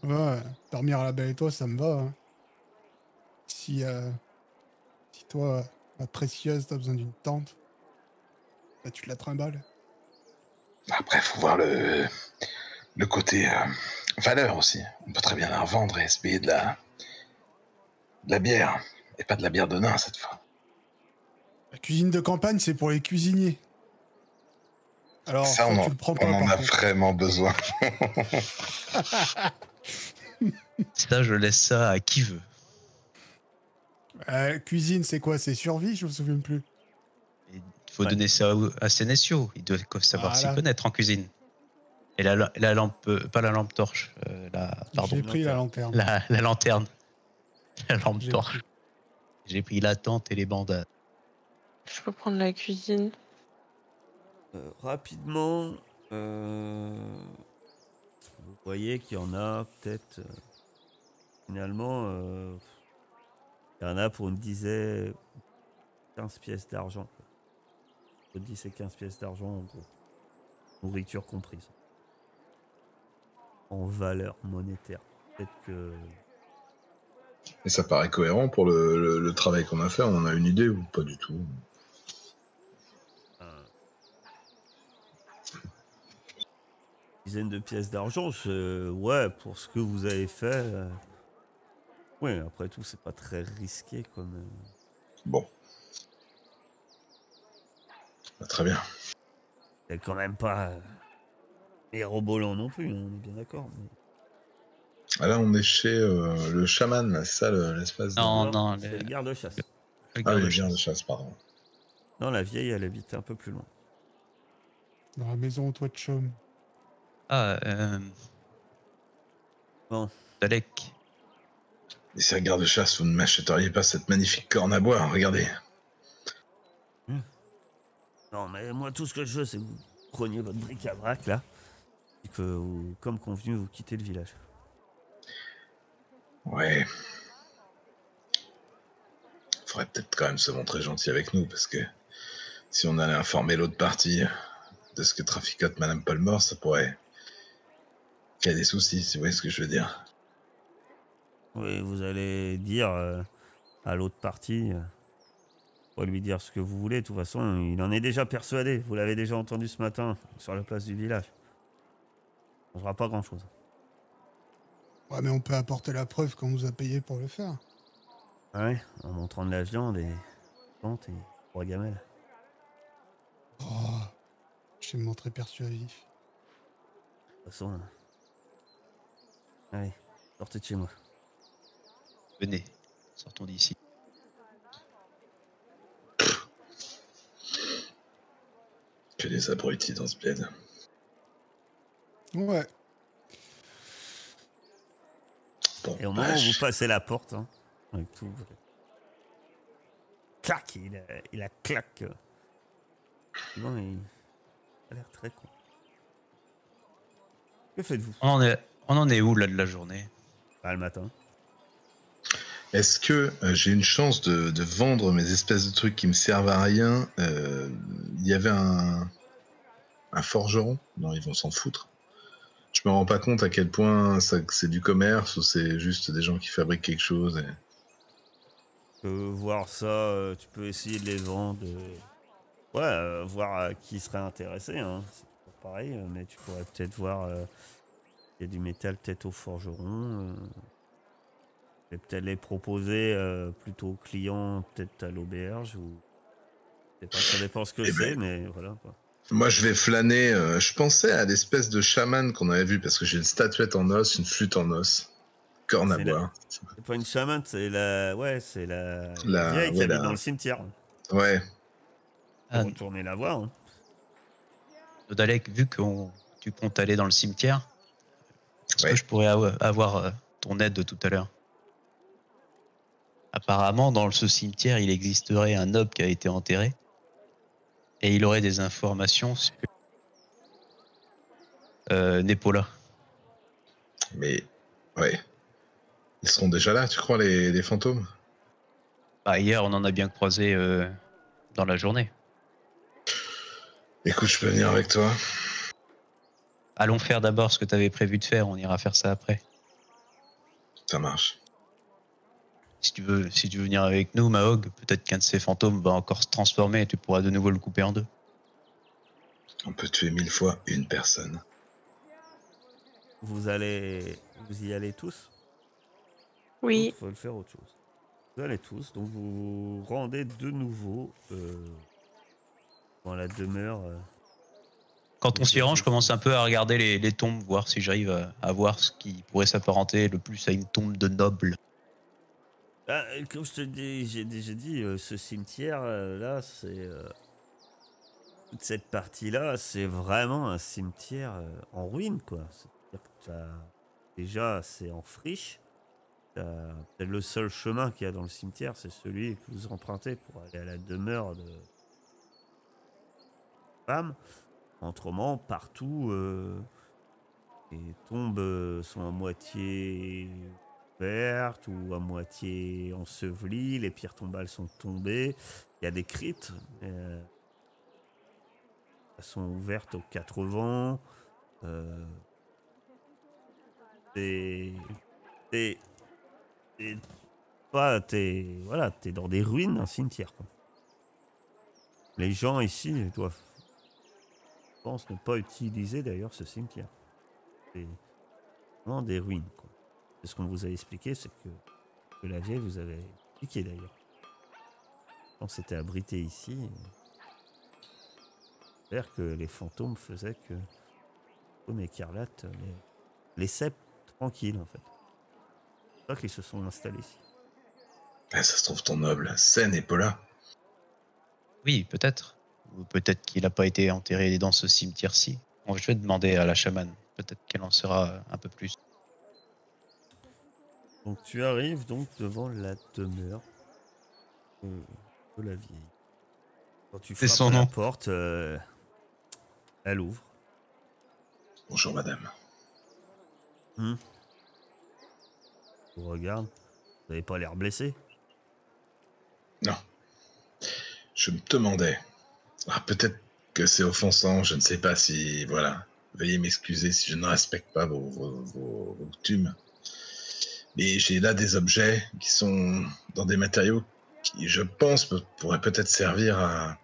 B: Ouais, dormir à la belle et toi, ça me va. Hein. Si toi, ma précieuse, t'as besoin d'une tente, bah tu te la trimbales.
D: Après, faut voir le côté valeur aussi. On peut très bien la revendre et se payer de la bière. Et pas de la bière de nain cette fois.
B: La cuisine de campagne, c'est pour les cuisiniers. Alors,
D: ça,
B: tu le prends pas,
D: on en
B: par
D: a
B: contre.
D: vraiment besoin.
C: Ça, je laisse ça à qui veut.
B: Cuisine, c'est quoi? C'est survie? Je me souviens plus.
C: Il faut donner ça à Sénécio. Il doit savoir s'y
B: Voilà.
C: connaître en cuisine. Et la lampe, pas la lampe torche, pardon,
B: J'ai pris la lanterne.
C: la lanterne, la lampe
B: J'ai
C: torche.
B: pris.
C: J'ai pris la tente et les bandages.
E: Je peux prendre la cuisine.
A: Rapidement, vous voyez qu'il y en a peut-être finalement, il y en a pour une dizaine, 15 pièces d'argent. Entre 10 et 15 pièces d'argent en gros. Nourriture comprise. En valeur monétaire. Peut-être que...
F: Et ça paraît cohérent pour le travail qu'on a fait. On en a une idée ou pas du tout?
A: Dizaine de pièces d'argent, ouais, pour ce que vous avez fait. Ouais, après tout, c'est pas très risqué comme.
F: Bon. Très bien.
A: C'est quand même pas Et Roboland non plus, hein, on est bien d'accord. Mais...
F: Ah, là, on est chez le chaman, là, c'est ça l'espace de.
C: Non, non,
A: c'est le garde-chasse.
C: le
F: Ah oui,
C: garde-chasse.
F: bien de chasse, pardon.
A: Non, la vieille, elle habite un peu plus loin.
B: Dans la maison au toit de chaume.
C: Ah,
A: Bon,
C: Dalek.
F: Et si un garde-chasse, vous ne m'achèteriez pas cette magnifique corne à bois, regardez.
A: non, mais moi, tout ce que je veux, c'est que vous preniez votre bric-à-brac, là, et que, comme convenu, vous quittez le village.
F: Ouais. Faudrait peut-être quand même se montrer gentil avec nous, parce que si on allait informer l'autre partie de ce que traficote Madame Palmore, ça pourrait qu'il y a des soucis, si vous voyez ce que je veux dire.
A: Oui, vous allez dire à l'autre partie, pour lui dire ce que vous voulez. De toute façon, il en est déjà persuadé. Vous l'avez déjà entendu ce matin sur la place du village. Ça ne fera pas grand-chose.
B: Ouais, mais on peut apporter la preuve qu'on nous a payé pour le faire.
A: Ah ouais, en montrant de la viande et vente et 3 gamelles.
B: Oh, je vais me montrer persuasif.
A: De toute façon, allez, sortez de chez moi.
C: Venez, sortons d'ici.
F: Que des abrutis dans ce bled.
B: Ouais.
F: Bon,
A: Et au moment où vous passez la porte, hein, avec tout, clac, il a claque. Bon, il a l'air très con. Que faites-vous?
C: On en est où là de la journée?
A: Bah, le matin.
F: Est-ce que j'ai une chance de vendre mes espèces de trucs qui me servent à rien? Il y avait un forgeron? Non, ils vont s'en foutre. Je me rends pas compte à quel point c'est du commerce ou c'est juste des gens qui fabriquent quelque chose.
A: Tu peux voir ça, tu peux essayer de les vendre. Ouais, voir qui serait intéressé. Hein. C'est toujours pareil, mais tu pourrais peut-être voir. Il y a du métal peut-être au forgeron. Et peut-être les proposer plutôt aux clients, peut-être à l'auberge. Ou... Je sais pas, ça dépend ce que
F: Eh
A: c'est,
F: ben,
A: mais voilà. Quoi.
F: moi, je vais flâner. Je pensais à l'espèce de chaman qu'on avait vu parce que j'ai une statuette en os, une flûte en os, corne à
A: C'est
F: bois.
A: c'est pas une chamane, c'est la. Ouais, c'est la
F: La,
A: vieille qui
F: ouais,
A: habite dans
F: la,
A: le cimetière.
F: ouais.
A: Faut
C: Ah,
A: retourner la voir. Hein.
C: Dalek, vu que tu comptes aller dans le cimetière, est-ce que
F: Ouais.
C: je pourrais avoir ton aide de tout à l'heure? Apparemment, dans ce cimetière, il existerait un noble qui a été enterré et il aurait des informations sur Nepola.
F: Mais, ouais. Ils seront déjà là, tu crois, les fantômes?
C: Bah, hier, on en a bien croisé dans la journée.
F: Écoute, je peux venir avec toi.
C: Allons faire d'abord ce que tu avais prévu de faire, on ira faire ça après.
F: Ça marche.
C: Si tu veux venir avec nous, Mahog, peut-être qu'un de ces fantômes va encore se transformer et tu pourras de nouveau le couper en deux.
F: On peut tuer 1000 fois une personne.
A: Vous y allez tous?
E: Oui.
A: Il faut le faire autre chose. Vous allez tous, donc vous rendez de nouveau dans la demeure.
C: Quand on s'y rend, je commence un peu à regarder les tombes, voir si j'arrive à voir ce qui pourrait s'apparenter le plus à une tombe de noble.
A: Ah, comme je te dis, j'ai déjà dit, ce cimetière là, c'est toute cette partie-là, c'est vraiment un cimetière en ruine, quoi. C'est-à-dire que déjà, c'est en friche. Peut-être le seul chemin qu'il y a dans le cimetière, c'est celui que vous empruntez pour aller à la demeure de femme. Autrement, partout, les tombes sont à moitié ouvertes ou à moitié ensevelies. Les pierres tombales sont tombées. Il y a des cryptes. Elles sont ouvertes aux 4 vents. T'es voilà, t'es dans des ruines d'un cimetière. Quoi. Les gens ici doivent, je pense, ne pas utiliser d'ailleurs ce cimetière. C'est vraiment des ruines. Quoi. C'est ce qu'on vous a expliqué, c'est que la vieille vous avait expliqué d'ailleurs. Quand c'était abrité ici, j'espère que les fantômes faisaient que Comme écarlate, les cèpes tranquilles en fait. C'est pas qu'ils se sont installés ici.
F: Ah, ça se trouve ton noble, Sen et Paula.
C: Oui, peut-être. Ou peut-être qu'il n'a pas été enterré dans ce cimetière-ci. Bon, je vais demander à la chamane. Peut-être qu'elle en saura un peu plus.
A: Donc tu arrives donc devant la demeure de la vieille. Quand tu
C: C'est
A: frappes
C: son
A: à la
C: nom.
A: porte, elle ouvre.
F: Bonjour madame.
A: Je vous regarde. Vous n'avez pas l'air blessé.
F: Non. Je me demandais. Ah, peut-être que c'est offensant, je ne sais pas si. Voilà. Veuillez m'excuser si je ne respecte pas vos coutumes. Mais j'ai là des objets qui sont dans des matériaux qui, je pense, pourraient peut-être servir à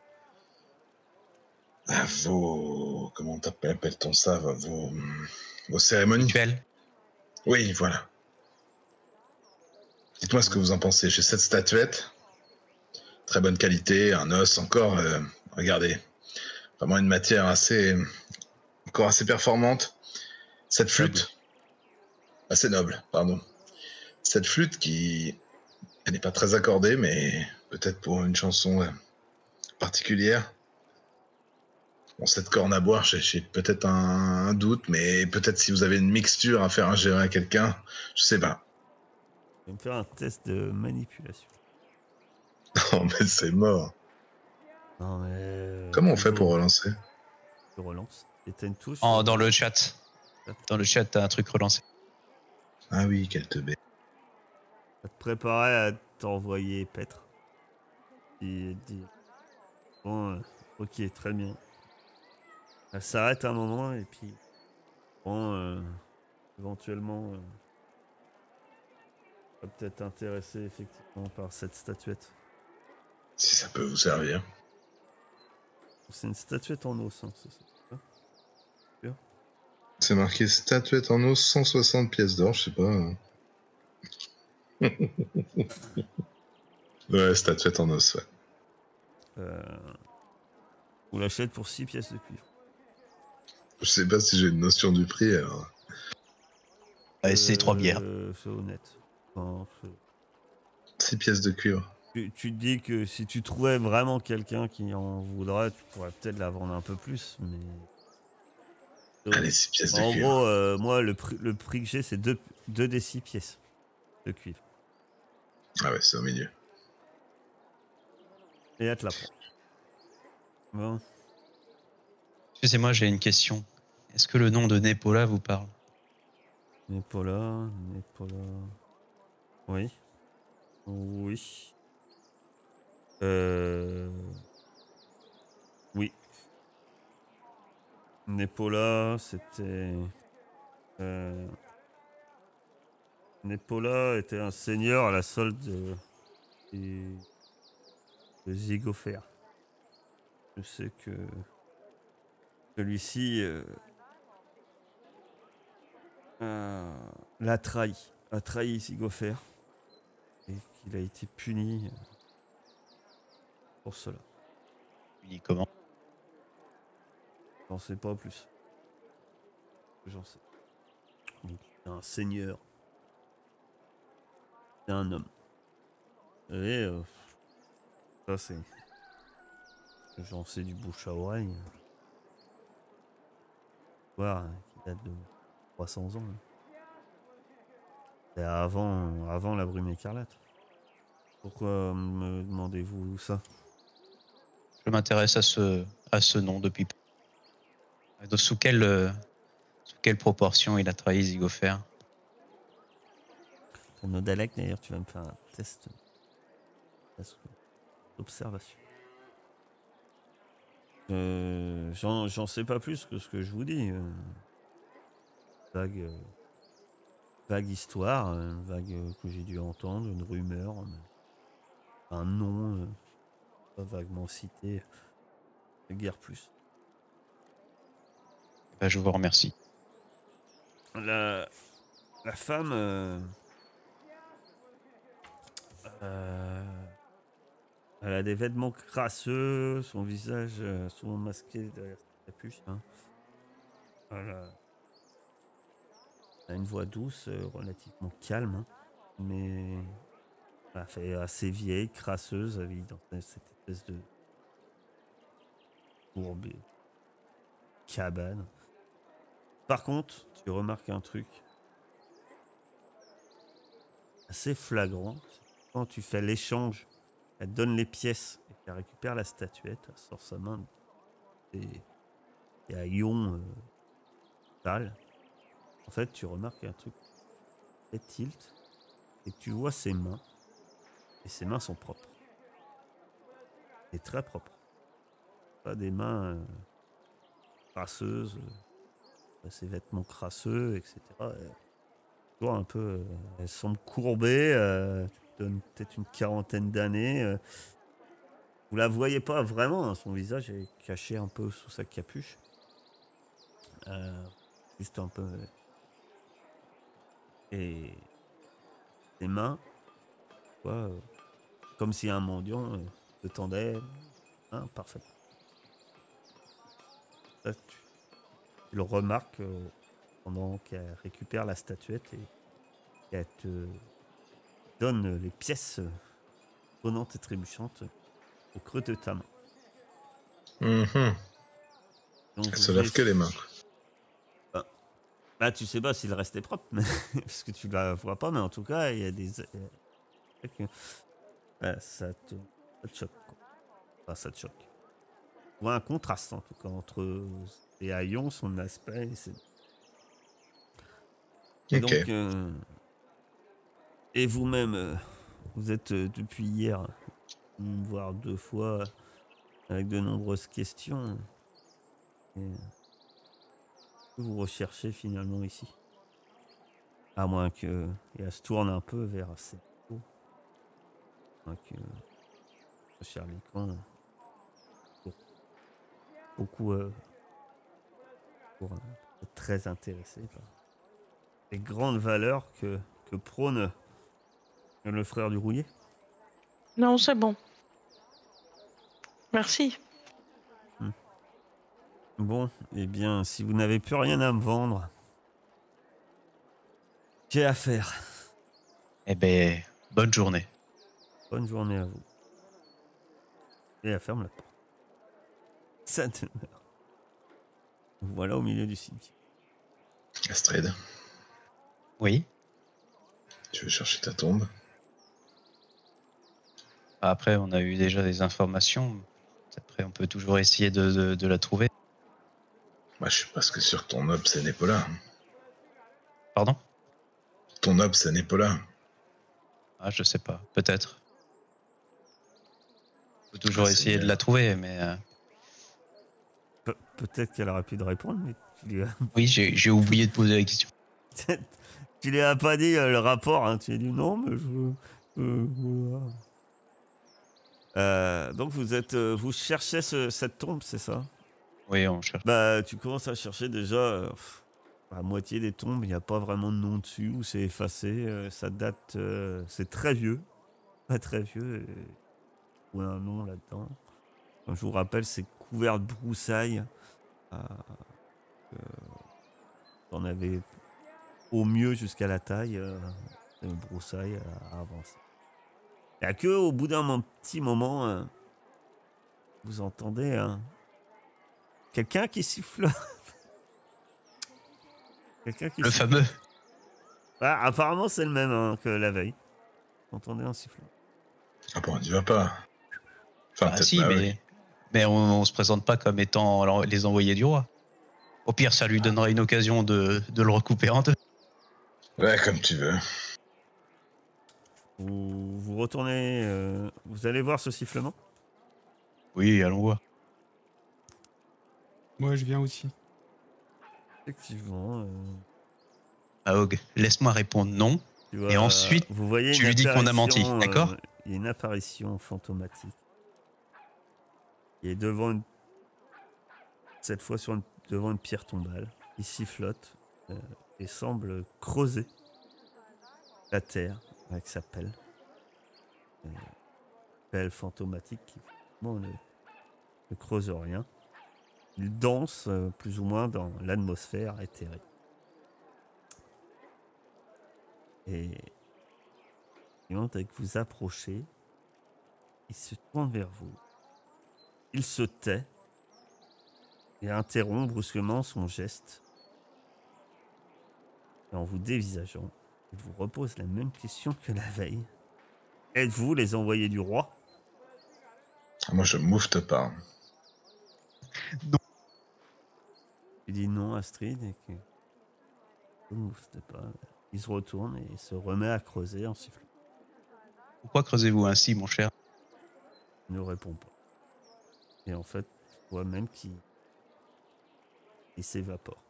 F: vos. Comment appelle-t-on ça? Vos cérémonies.
C: Rituel.
F: Oui, voilà. Dites-moi ce que vous en pensez. J'ai cette statuette. Très bonne qualité, un os encore. Regardez. Vraiment une matière encore assez performante. Cette flûte. Assez noble, pardon. Cette flûte qui. Elle n'est pas très accordée, mais peut-être pour une chanson particulière. Bon, cette corne à boire, j'ai peut-être un doute, mais peut-être si vous avez une mixture à faire ingérer à quelqu'un, je sais pas.
A: Je vais me faire un test de manipulation.
F: Oh, mais c'est mort.
A: Non mais.
F: Comment on fait pour relancer?
A: Tu relances. Et t'as une touche.
C: Dans le chat. Dans le chat, t'as un truc relancé.
F: Ah oui, quelle teubée.
A: Va te préparer à t'envoyer paître. Et dire. Bon, ok, très bien. Elle s'arrête un moment et puis. Bon, éventuellement. Va peut-être intéressé effectivement par cette statuette.
F: Si ça peut vous servir.
A: C'est une statuette en os, hein, c'est ça.
F: C'est marqué statuette en os, 160 pièces d'or, je sais pas. Ouais, statuette en os, ouais.
A: On l'achète pour 6 pièces de cuivre.
F: Je sais pas si j'ai une notion du prix, alors.
C: Allez, c'est 3 bières.
A: C'est honnête. Enfin,
F: 6 pièces de cuivre.
A: tu te dis que si tu trouvais vraiment quelqu'un qui en voudrait, tu pourrais peut-être la vendre un peu plus, mais...
F: Allez, 6 pièces de
A: En
F: cuivre.
A: gros, moi, le prix que j'ai, c'est 2 des 6 pièces de cuivre.
F: Ah ouais, c'est au milieu.
A: Et elle te la prend. Bon.
C: Excusez-moi, j'ai une question. Est-ce que le nom de Népola vous parle?
A: Népola... Oui. Oui. Oui. Népola, c'était... Népola était un seigneur à la solde de Zigopher. Je sais que celui-ci l'a trahi Zigopher et qu'il a été puni pour cela.
C: Puni comment?
A: J'en sais pas plus. J'en sais. Donc, c'est un seigneur. C'est un homme. Et ça c'est... J'en sais du bouche à oreille. Voir qui date de 300 ans. Et avant la brume écarlate. Pourquoi me demandez-vous ça?
C: Je m'intéresse à ce nom depuis peu. Sous quelle proportion il a trahi Zigopher?
A: Ton Odalek, d'ailleurs, tu vas me faire un test d'observation. J'en sais pas plus que ce que je vous dis. Vague histoire, vague que j'ai dû entendre, une rumeur, un nom pas vaguement cité, guère plus.
C: Ben, je vous remercie.
A: La femme elle a des vêtements crasseux, son visage souvent masqué derrière sa capuche. Hein. a une voix douce, relativement calme, hein, mais elle fait assez vieille, crasseuse, avec dans cette espèce de courbe cabane. Par contre, tu remarques un truc assez flagrant. Quand tu fais l'échange, elle te donne les pièces et qu'elle récupère la statuette, elle sort sa main et à ion sale. En fait, tu remarques un truc très tilt et tu vois ses mains. Et ses mains sont propres. Et très propres. Pas des mains crasseuses, ses vêtements crasseux, etc. Tu vois un peu, elles semblent courbées, tu donnes peut-être une quarantaine d'années. Vous la voyez pas vraiment, hein, son visage est caché un peu sous sa capuche. Juste un peu. Et ses mains, tu vois, comme si un mendiant te tendait. Hein, parfait. Là, tu le remarques pendant qu'elle récupère la statuette et qu'elle te donne les pièces sonnantes et trébuchantes au creux de ta main.
F: Mhm.
A: Donc,
F: Elle
A: vous
F: se lave
A: venez-
F: que les mains.
A: Bah, tu sais pas si le reste est propre, mais parce que tu la vois pas, mais en tout cas, il y a des. Ça te choque, quoi. Enfin, ça te choque. Tu vois un contraste, en tout cas, entre les haillons, son aspect. Et
F: Ok.
A: donc, et vous-même, vous êtes depuis hier, voire 2 fois, avec de nombreuses questions. Et que vous recherchez finalement ici. À moins que. Et elle se tourne un peu vers ses à moins que. Cher Lican, beaucoup pour, être très intéressé par les grandes valeurs que prône le frère du rouillé.
E: Non, c'est bon. Merci.
A: Bon, eh bien, si vous n'avez plus rien à me vendre, j'ai affaire.
C: Eh ben, bonne journée.
A: Bonne journée à vous. Et elle ferme la porte. Ça demeure. Voilà au milieu du cimetière.
F: Astrid,
C: Oui.
F: tu veux chercher ta tombe?
C: Après, on a eu déjà des informations. Après, on peut toujours essayer de la trouver.
F: Moi, je suis presque sûr que ton ob, c'est Népola.
C: Pardon?
F: Ton ob, c'est Népola.
C: Ah, je sais pas. Peut-être. Faut toujours
F: Ah, c'est
C: essayer de
F: mieux.
C: la trouver, mais
A: Peut-être qu'elle aurait pu te répondre, mais tu lui as,
C: oui, j'ai oublié de poser la question.
A: tu lui as pas dit le rapport. Hein. Tu lui as dit non, mais je veux. Voilà. Donc vous cherchez cette tombe, c'est ça?
C: Oui, on cherche.
A: Bah, tu commences à chercher déjà. La moitié des tombes, il n'y a pas vraiment de nom dessus ou c'est effacé. Ça date, c'est très vieux, pas très vieux. Ou un nom là-dedans. Comme je vous rappelle, c'est couvert de broussailles. On avait au mieux jusqu'à la taille de broussailles à avancer. Il n'y a que au bout d'un petit moment, vous entendez quelqu'un qui siffle. Quelqu'un qui
C: Le
A: siffle.
C: fameux.
A: Ah, apparemment, c'est le même que la veille. Vous entendez un sifflement.
F: Ah bon, on n'y va pas. Enfin,
C: Ah
F: peut-être
C: si,
F: pas,
C: mais,
F: oui.
C: mais on se présente pas comme étant les envoyés du roi. Au pire, ça lui donnera une occasion de le recouper en deux.
F: Ouais, comme tu veux.
A: Vous retournez. Vous allez voir ce sifflement.
C: Oui, allons voir.
B: Moi, je viens aussi.
A: Effectivement.
C: Aog, laisse-moi répondre non.
A: Tu vois,
C: Et ensuite,
A: vous voyez
C: tu
A: une
C: lui dis qu'on a menti,
A: apparition,
C: d'accord?
A: il y a une apparition fantomatique. Il est devant cette fois devant une pierre tombale. Il sifflote et semble creuser la terre avec sa pelle. Pelle fantomatique qui bon, ne creuse rien. Il danse plus ou moins dans l'atmosphère éthérée. Et dès que vous approchez, il se tourne vers vous. Il se tait et interrompt brusquement son geste. Et en vous dévisageant, il vous repose la même question que la veille. Êtes-vous les envoyés du roi?
F: Moi, je moufte pas.
A: Tu dis non, Astrid, et que ne moufte pas. Il se retourne et se remet à creuser en sifflant.
C: Pourquoi creusez-vous ainsi, mon cher?
A: Il ne répond pas. Et en fait, tu vois même qu'il s'évapore.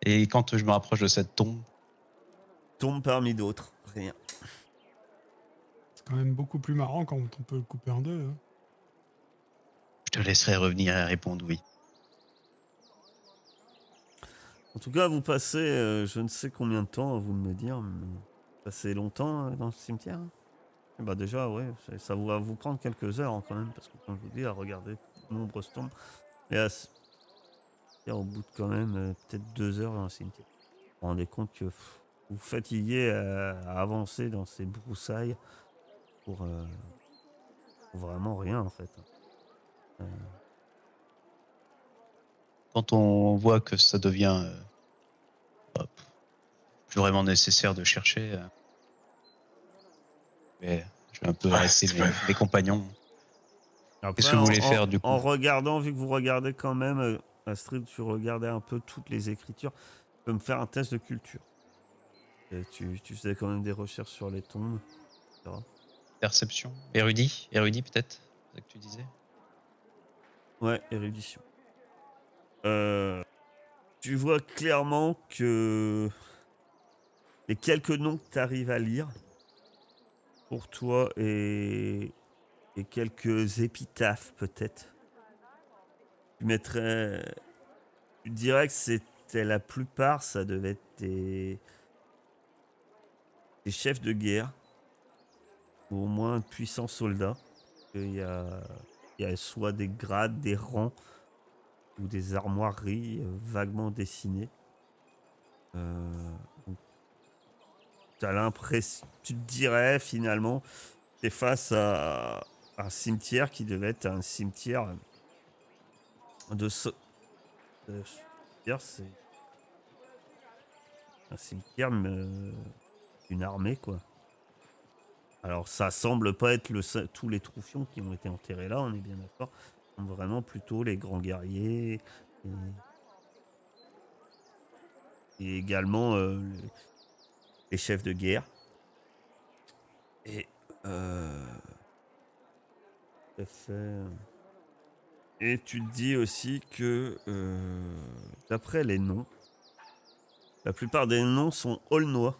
C: Et quand je me rapproche de cette tombe,
A: Tombe parmi d'autres, rien.
B: C'est quand même beaucoup plus marrant quand on peut le couper en deux. Hein.
C: je te laisserai revenir et répondre oui.
A: En tout cas, vous passez je ne sais combien de temps, à vous de me dire, mais vous passez longtemps dans le cimetière. Et bah déjà, ouais, ça va vous prendre quelques heures quand même, parce que comme je vous dis, à regarder de nombreuses tombes, et au bout de quand même peut-être 2 heures dans le cimetière. Vous vous rendez compte que vous fatiguez à avancer dans ces broussailles pour vraiment rien en fait.
C: Quand on voit que ça devient plus vraiment nécessaire de chercher, mais je vais un peu arrêter mes compagnons.
A: Après,
C: Qu'est-ce que vous voulez faire du coup?
A: En regardant, vu que vous regardez quand même, Astrid, tu regardais un peu toutes les écritures, tu peux me faire un test de culture. Et tu faisais quand même des recherches sur les tombes, etc.
C: Perception? Érudit peut-être? C'est ça que tu disais?
A: Ouais, érudition. Tu vois clairement que les quelques noms que tu arrives à lire, pour toi, et quelques épitaphes peut-être, tu dirais que c'était la plupart, ça devait être des chefs de guerre, ou au moins puissants soldats. Il y a soit des grades, des rangs, ou des armoiries vaguement dessinées. T'as l'impression, tu te dirais finalement, t'es face à un cimetière qui devait être un cimetière c'est un cimetière d'une armée, quoi. Alors ça semble pas être tous les troufions qui ont été enterrés là, on est bien d'accord. Vraiment plutôt les grands guerriers et également les chefs de guerre. Et et tu te dis aussi que d'après les noms, la plupart des noms sont aulnois.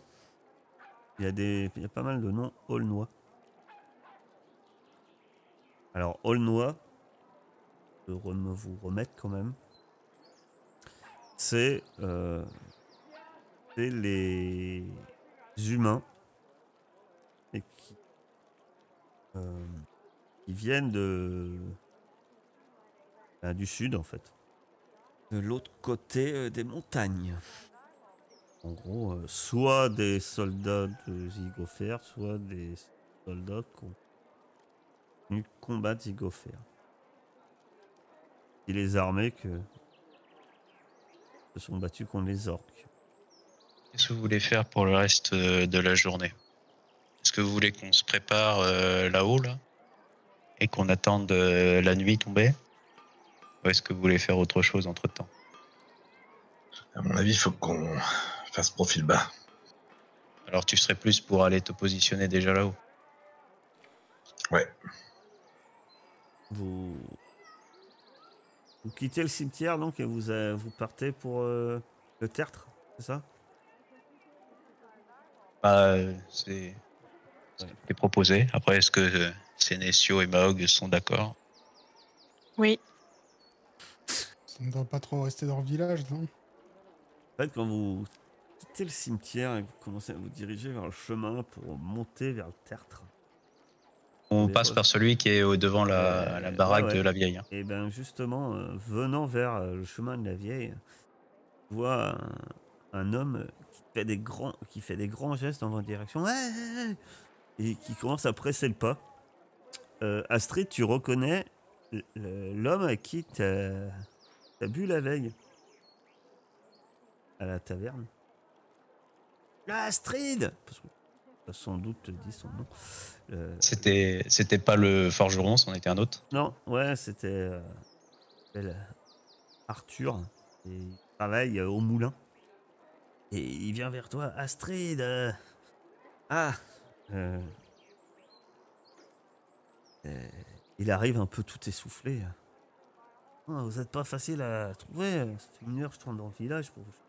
A: Il y a pas mal de noms aulnois. Alors aulnois, je vais vous remettre quand même. C'est les humains et qui viennent du sud en fait, de l'autre côté des montagnes. En gros, soit des soldats de Zygopher, soit des soldats qui ont venu combattre Zygopher. Et les armées que se sont battus contre les orques.
C: Qu'est-ce que vous voulez faire pour le reste de la journée? Est-ce que vous voulez qu'on se prépare là-haut, là, et qu'on attende la nuit tomber? Ou est-ce que vous voulez faire autre chose entre-temps?
F: À mon avis, il faut qu'on fasse profil bas.
C: Alors tu serais plus pour aller te positionner déjà là-haut?
F: Ouais.
A: Vous quittez le cimetière donc et vous partez pour le tertre, c'est ça?
C: C'est proposé. Après, est-ce que Sénécio et Mahog sont d'accord?
E: Oui.
B: Ça ne doit pas trop rester dans le village, non?
A: En fait, quand vous quittez le cimetière et que vous commencez à vous diriger vers le chemin pour monter vers le tertre,
C: On passe par celui qui est devant la baraque de la vieille.
A: Et bien justement, venant vers le chemin de la vieille, tu vois un homme qui qui fait des grands gestes dans votre direction. Ouais, ouais, ouais, et qui commence à presser le pas. Astrid, tu reconnais l'homme à qui t'as bu la veille à la taverne. Astrid, parce que t'as sans doute dit son nom.
C: C'était pas le forgeron, c'en était un autre.
A: Non, ouais, c'était Arthur. Et il travaille au moulin. Et il vient vers toi. Astrid. Ah. euh, il arrive un peu tout essoufflé. Ah, vous n'êtes pas facile à trouver. Ça fait 1 heure que je tourne dans le village pour vous chercher.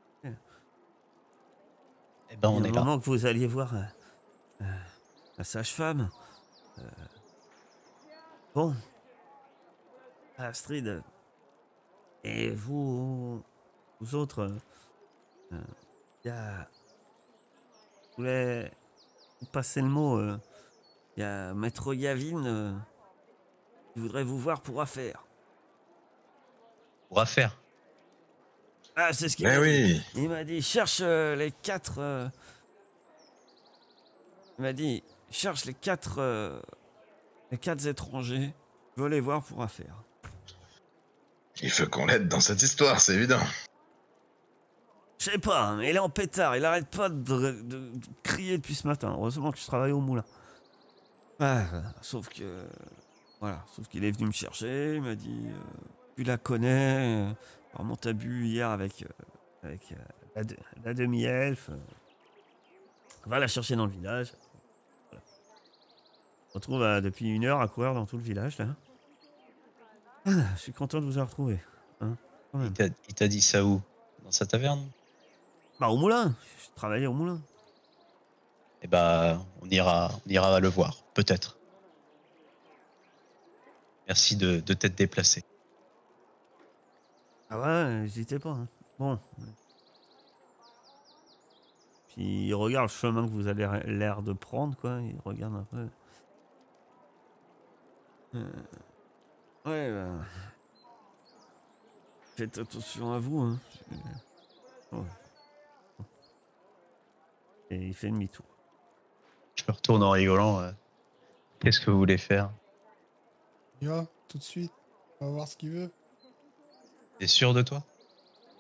C: Eh ben, on
A: Il y a
C: est
A: un
C: là.
A: moment que vous alliez voir la sage-femme. Bon. Astrid. Et vous autres, il y a... Je voulais vous passer le mot. Il y a Maître Yavin qui voudrait vous voir pour affaire.
C: Pour affaire.
A: Ah, c'est ce qu'il
F: Mais
A: m'a dit.
F: oui.
A: Il m'a dit, cherche les 4... Il m'a dit, cherche les 4 étrangers. Je veux les voir pour affaire.
F: Il faut qu'on l'aide dans cette histoire, c'est évident.
A: Je sais pas, mais il est en pétard. Il arrête pas de crier depuis ce matin. Heureusement que je travaille au moulin. Ah, sauf que... Voilà, sauf qu'il est venu me chercher. Il m'a dit, tu la connais. Apparemment, t'as bu hier avec la demi-elfe. Va la chercher dans le village. Voilà. On se retrouve depuis 1 heure à courir dans tout le village, là. Ah, je suis content de vous avoir retrouvé. Hein, quand même.
C: Il t'a dit ça où? Dans sa taverne?
A: Bah, au moulin. Je travaillais au moulin.
C: Eh ben, on ira le voir, peut-être. Merci de t'être déplacé.
A: Ah ouais, j'hésitais pas. Hein. Bon. Puis il regarde le chemin que vous avez l'air de prendre, quoi. Il regarde un peu. Ouais, bah... Faites attention à vous, hein. Ouais. Et il fait demi-tour.
C: Je me retourne en rigolant. Qu'est-ce que vous voulez faire?
B: Il va, tout de suite. On va voir ce qu'il veut.
C: T'es sûr de toi?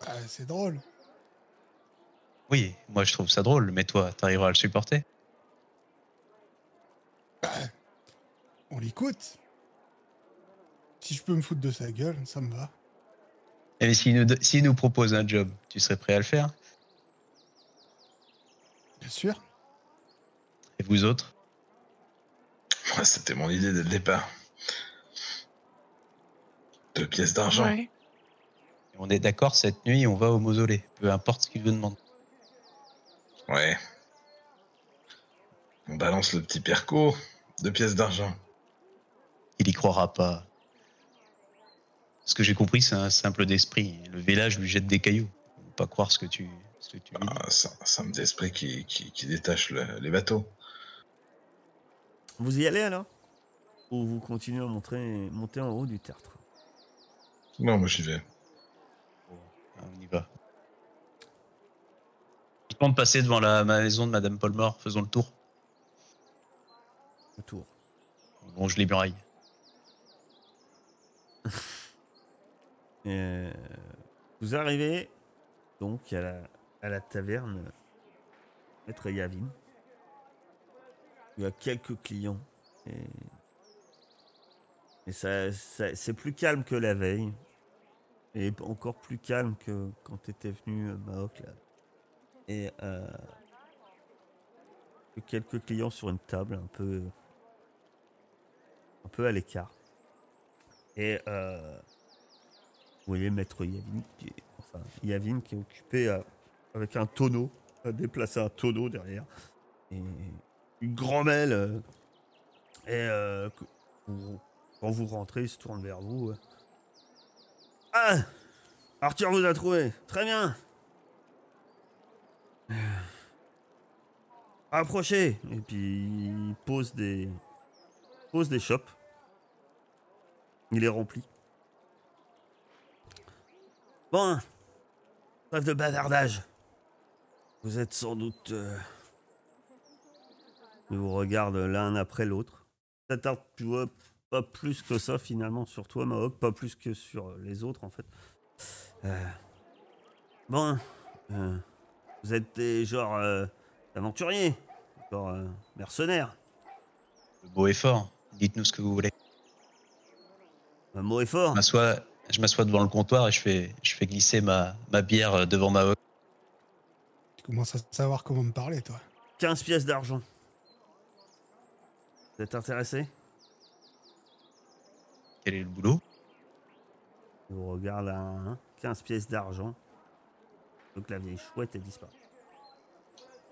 B: Bah, c'est drôle.
C: Oui, moi je trouve ça drôle, mais toi, t'arriveras à le supporter?
B: On l'écoute. Si je peux me foutre de sa gueule, ça me va.
C: Et s'il nous propose un job, tu serais prêt à le faire?
B: Bien sûr.
C: Et vous autres?
F: Moi, c'était mon idée dès le départ. 2 pièces d'argent.
E: Ouais.
C: On est d'accord, cette nuit, on va au mausolée, peu importe ce qu'il nous demande.
F: Ouais. On balance le petit perco. 2 pièces d'argent.
C: Il y croira pas. Ce que j'ai compris, c'est un simple d'esprit. Le village lui jette des cailloux. On peut pas croire ce que tu lui dis.
F: Ah, ça me d'esprit qui détache les bateaux.
A: Vous y allez alors? Ou vous continuez à monter en haut du tertre?
F: Non, moi j'y vais.
C: On y va. Je compte passer devant la maison de Madame Paulmore. Faisons le tour.
A: Le tour.
C: Bon, je les murailles.
A: Vous arrivez donc à la taverne Maître Yavin. Il y a quelques clients. Et c'est plus calme que la veille. Et encore plus calme que quand tu étais venu, Maok. Là. Et quelques clients sur une table un peu à l'écart. Et vous voyez Maître Yavin qui est occupé avec un tonneau, à déplacer un tonneau derrière. Et une grand-melle. Quand vous rentrez, il se tourne vers vous. Ah, Arthur vous a trouvé. Très bien. Approchez. Et puis il pose des chopes. Il les remplit. Bon, trêve de bavardage. Vous êtes sans doute... Ils vous regardent l'un après l'autre. Ça tarde, tu vois, pas plus que ça finalement sur toi, Mahawk, pas plus que sur les autres en fait. Bon, vous êtes des genres aventuriers, genre mercenaires.
C: Le mot est fort. Dites-nous ce que vous voulez.
A: Un mot est fort.
C: Je m'assois devant le comptoir et je fais glisser ma bière devant ma hoque.
B: Tu commences à savoir comment me parler, toi.
A: 15 pièces d'argent. Vous êtes intéressé?
C: Quel est le boulot?
A: Je vous regarde à 15 pièces d'argent. Donc la vieille chouette est disparue.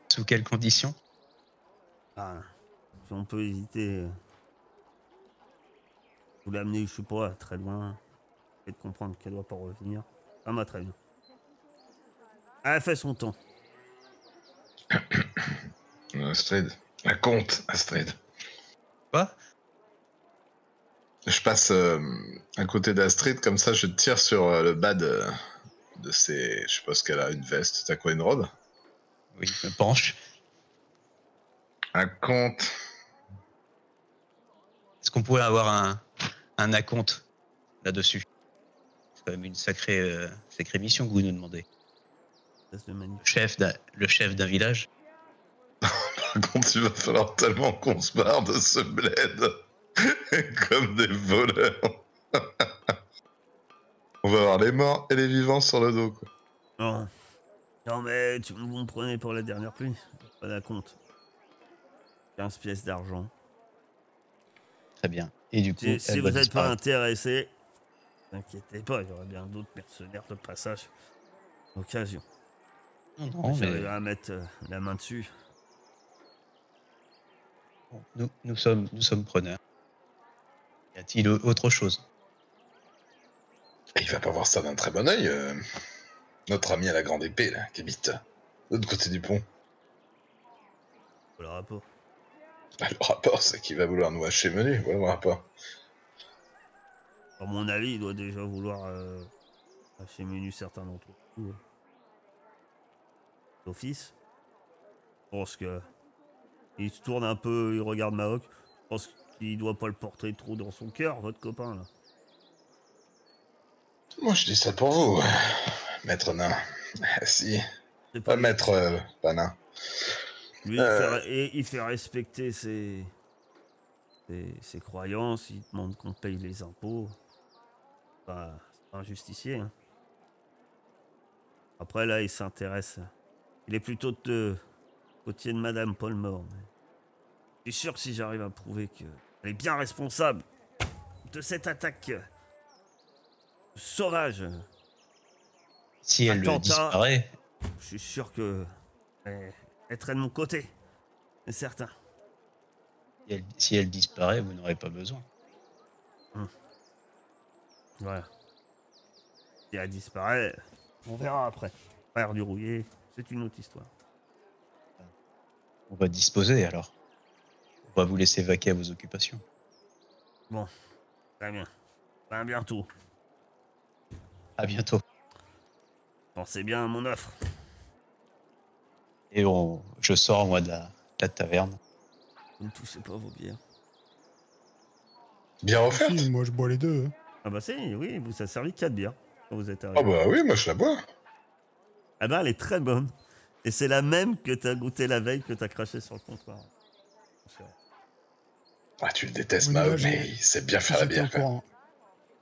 C: Sous quelles conditions?
A: Ah, si on peut hésiter, vous l'amener, je sais pas, très loin. Et de comprendre qu'elle doit pas revenir. Ah, bah, très bien. Elle fait son temps.
F: Astrid. La comte, Astrid.
C: Quoi?
F: Je passe à côté d'Astrid, comme ça je tire sur le bas de ses... Je suppose qu'elle a une veste. T'as quoi, une robe?
C: Oui, je me penche.
F: Un comte.
C: Est-ce qu'on pourrait avoir un acompte là-dessus? C'est quand même une sacrée mission que vous nous demandez. Le chef d'un village.
F: Par contre, il va falloir tellement qu'on se barre de ce bled. Comme des voleurs. On va avoir les morts et les vivants sur le dos, quoi.
A: Non. Non, mais vous me prenez pour la dernière pluie. Pas la compte. 15 pièces d'argent.
C: Très bien. Et du coup,
A: Si vous n'êtes pas intéressé, n'inquiétez pas, il y aura bien d'autres mercenaires de passage. Occasion.
C: Non,
A: j'arriverai à mettre la main dessus.
C: Nous sommes preneurs. Y a-t-il autre chose?
D: Il va pas voir ça d'un très bon œil, notre ami à la grande épée, là, qui habite de l'autre côté du pont.
A: Le rapport.
D: Ah, le rapport, c'est qu'il va vouloir nous hacher menu, voilà le rapport.
A: À mon avis, il doit déjà vouloir hacher menu certains d'entre vous. D'office. Je pense que... Il se tourne un peu, il regarde Mahawk. Je pense qu'il doit pas le porter trop dans son cœur, votre copain, là.
D: Moi, je dis ça pour vous, maître nain. Si. Pas maître, pas nain.
A: Lui, il fait respecter ses croyances, il demande qu'on paye les impôts. Enfin, c'est pas un justicier. Hein. Après, là, il s'intéresse. Il est plutôt côté de Madame Paulmore. Je suis sûr que si j'arrive à prouver qu'elle est bien responsable de cette attaque sauvage.
C: Si elle disparaît.
A: Je suis sûr que elle serait de mon côté. C'est certain.
C: Si elle disparaît, vous n'aurez pas besoin.
A: Voilà. Si elle disparaît, on verra après. Frère du rouillé, c'est une autre histoire.
C: On va disposer alors. On va vous laisser vaquer à vos occupations.
A: Bon, très bien. À bientôt.
C: À bientôt.
A: Pensez bien à mon offre.
C: Et je sors moi de la taverne.
A: Vous ne touchez pas vos bières.
D: Bien offerte.
B: Si, moi je bois les deux.
A: Ah bah oui, vous a servi 4 bières quand vous êtes arrivé.
D: Ah bah oui, moi je la bois.
A: Ah bah elle est très bonne. Et c'est la même que t'as goûté la veille que t'as craché sur le comptoir.
D: Ah, tu le détestes,
B: Oui,
D: Mahawk, mais il sait bien faire la bière.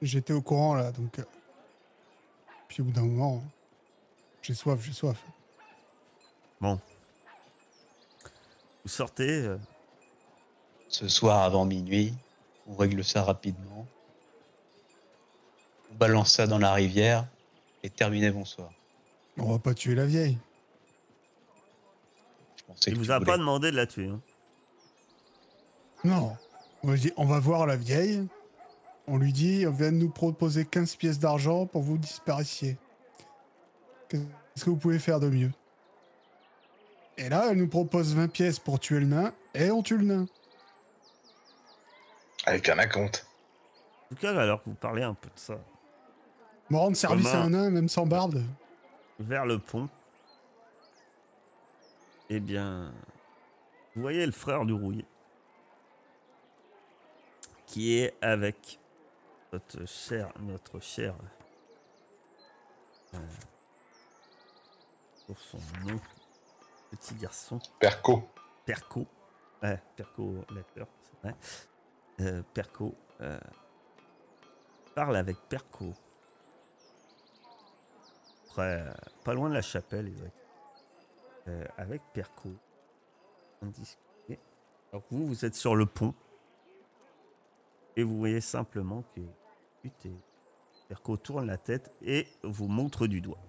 B: J'étais au courant là, donc. Puis au bout d'un moment, j'ai soif.
A: Bon. Vous sortez.
C: Ce soir avant minuit, on règle ça rapidement. On balance ça dans la rivière et terminé, bonsoir.
B: On va pas tuer la vieille.
A: Il vous a pas demandé de la tuer. Hein.
B: Non. On va voir la vieille. On lui dit, on vient de nous proposer 15 pièces d'argent pour vous disparaissiez. Qu'est-ce que vous pouvez faire de mieux? Et là, elle nous propose 20 pièces pour tuer le nain, et on tue le nain.
D: Avec un acompte.
A: En tout cas, alors que vous parlez un peu de ça.
B: Me rendre service à un nain, même sans barde.
A: Vers le pont. Eh bien, vous voyez le frère du rouillé qui est avec notre cher pour son nom, petit garçon,
D: Perco.
A: Perco. Perco l'acteur, c'est vrai. Perco parle avec Perco. Après, pas loin de la chapelle, exact. Avec Perco. On discutait. Donc vous êtes sur le pont. Et vous voyez simplement que Perco tourne la tête et vous montre du doigt.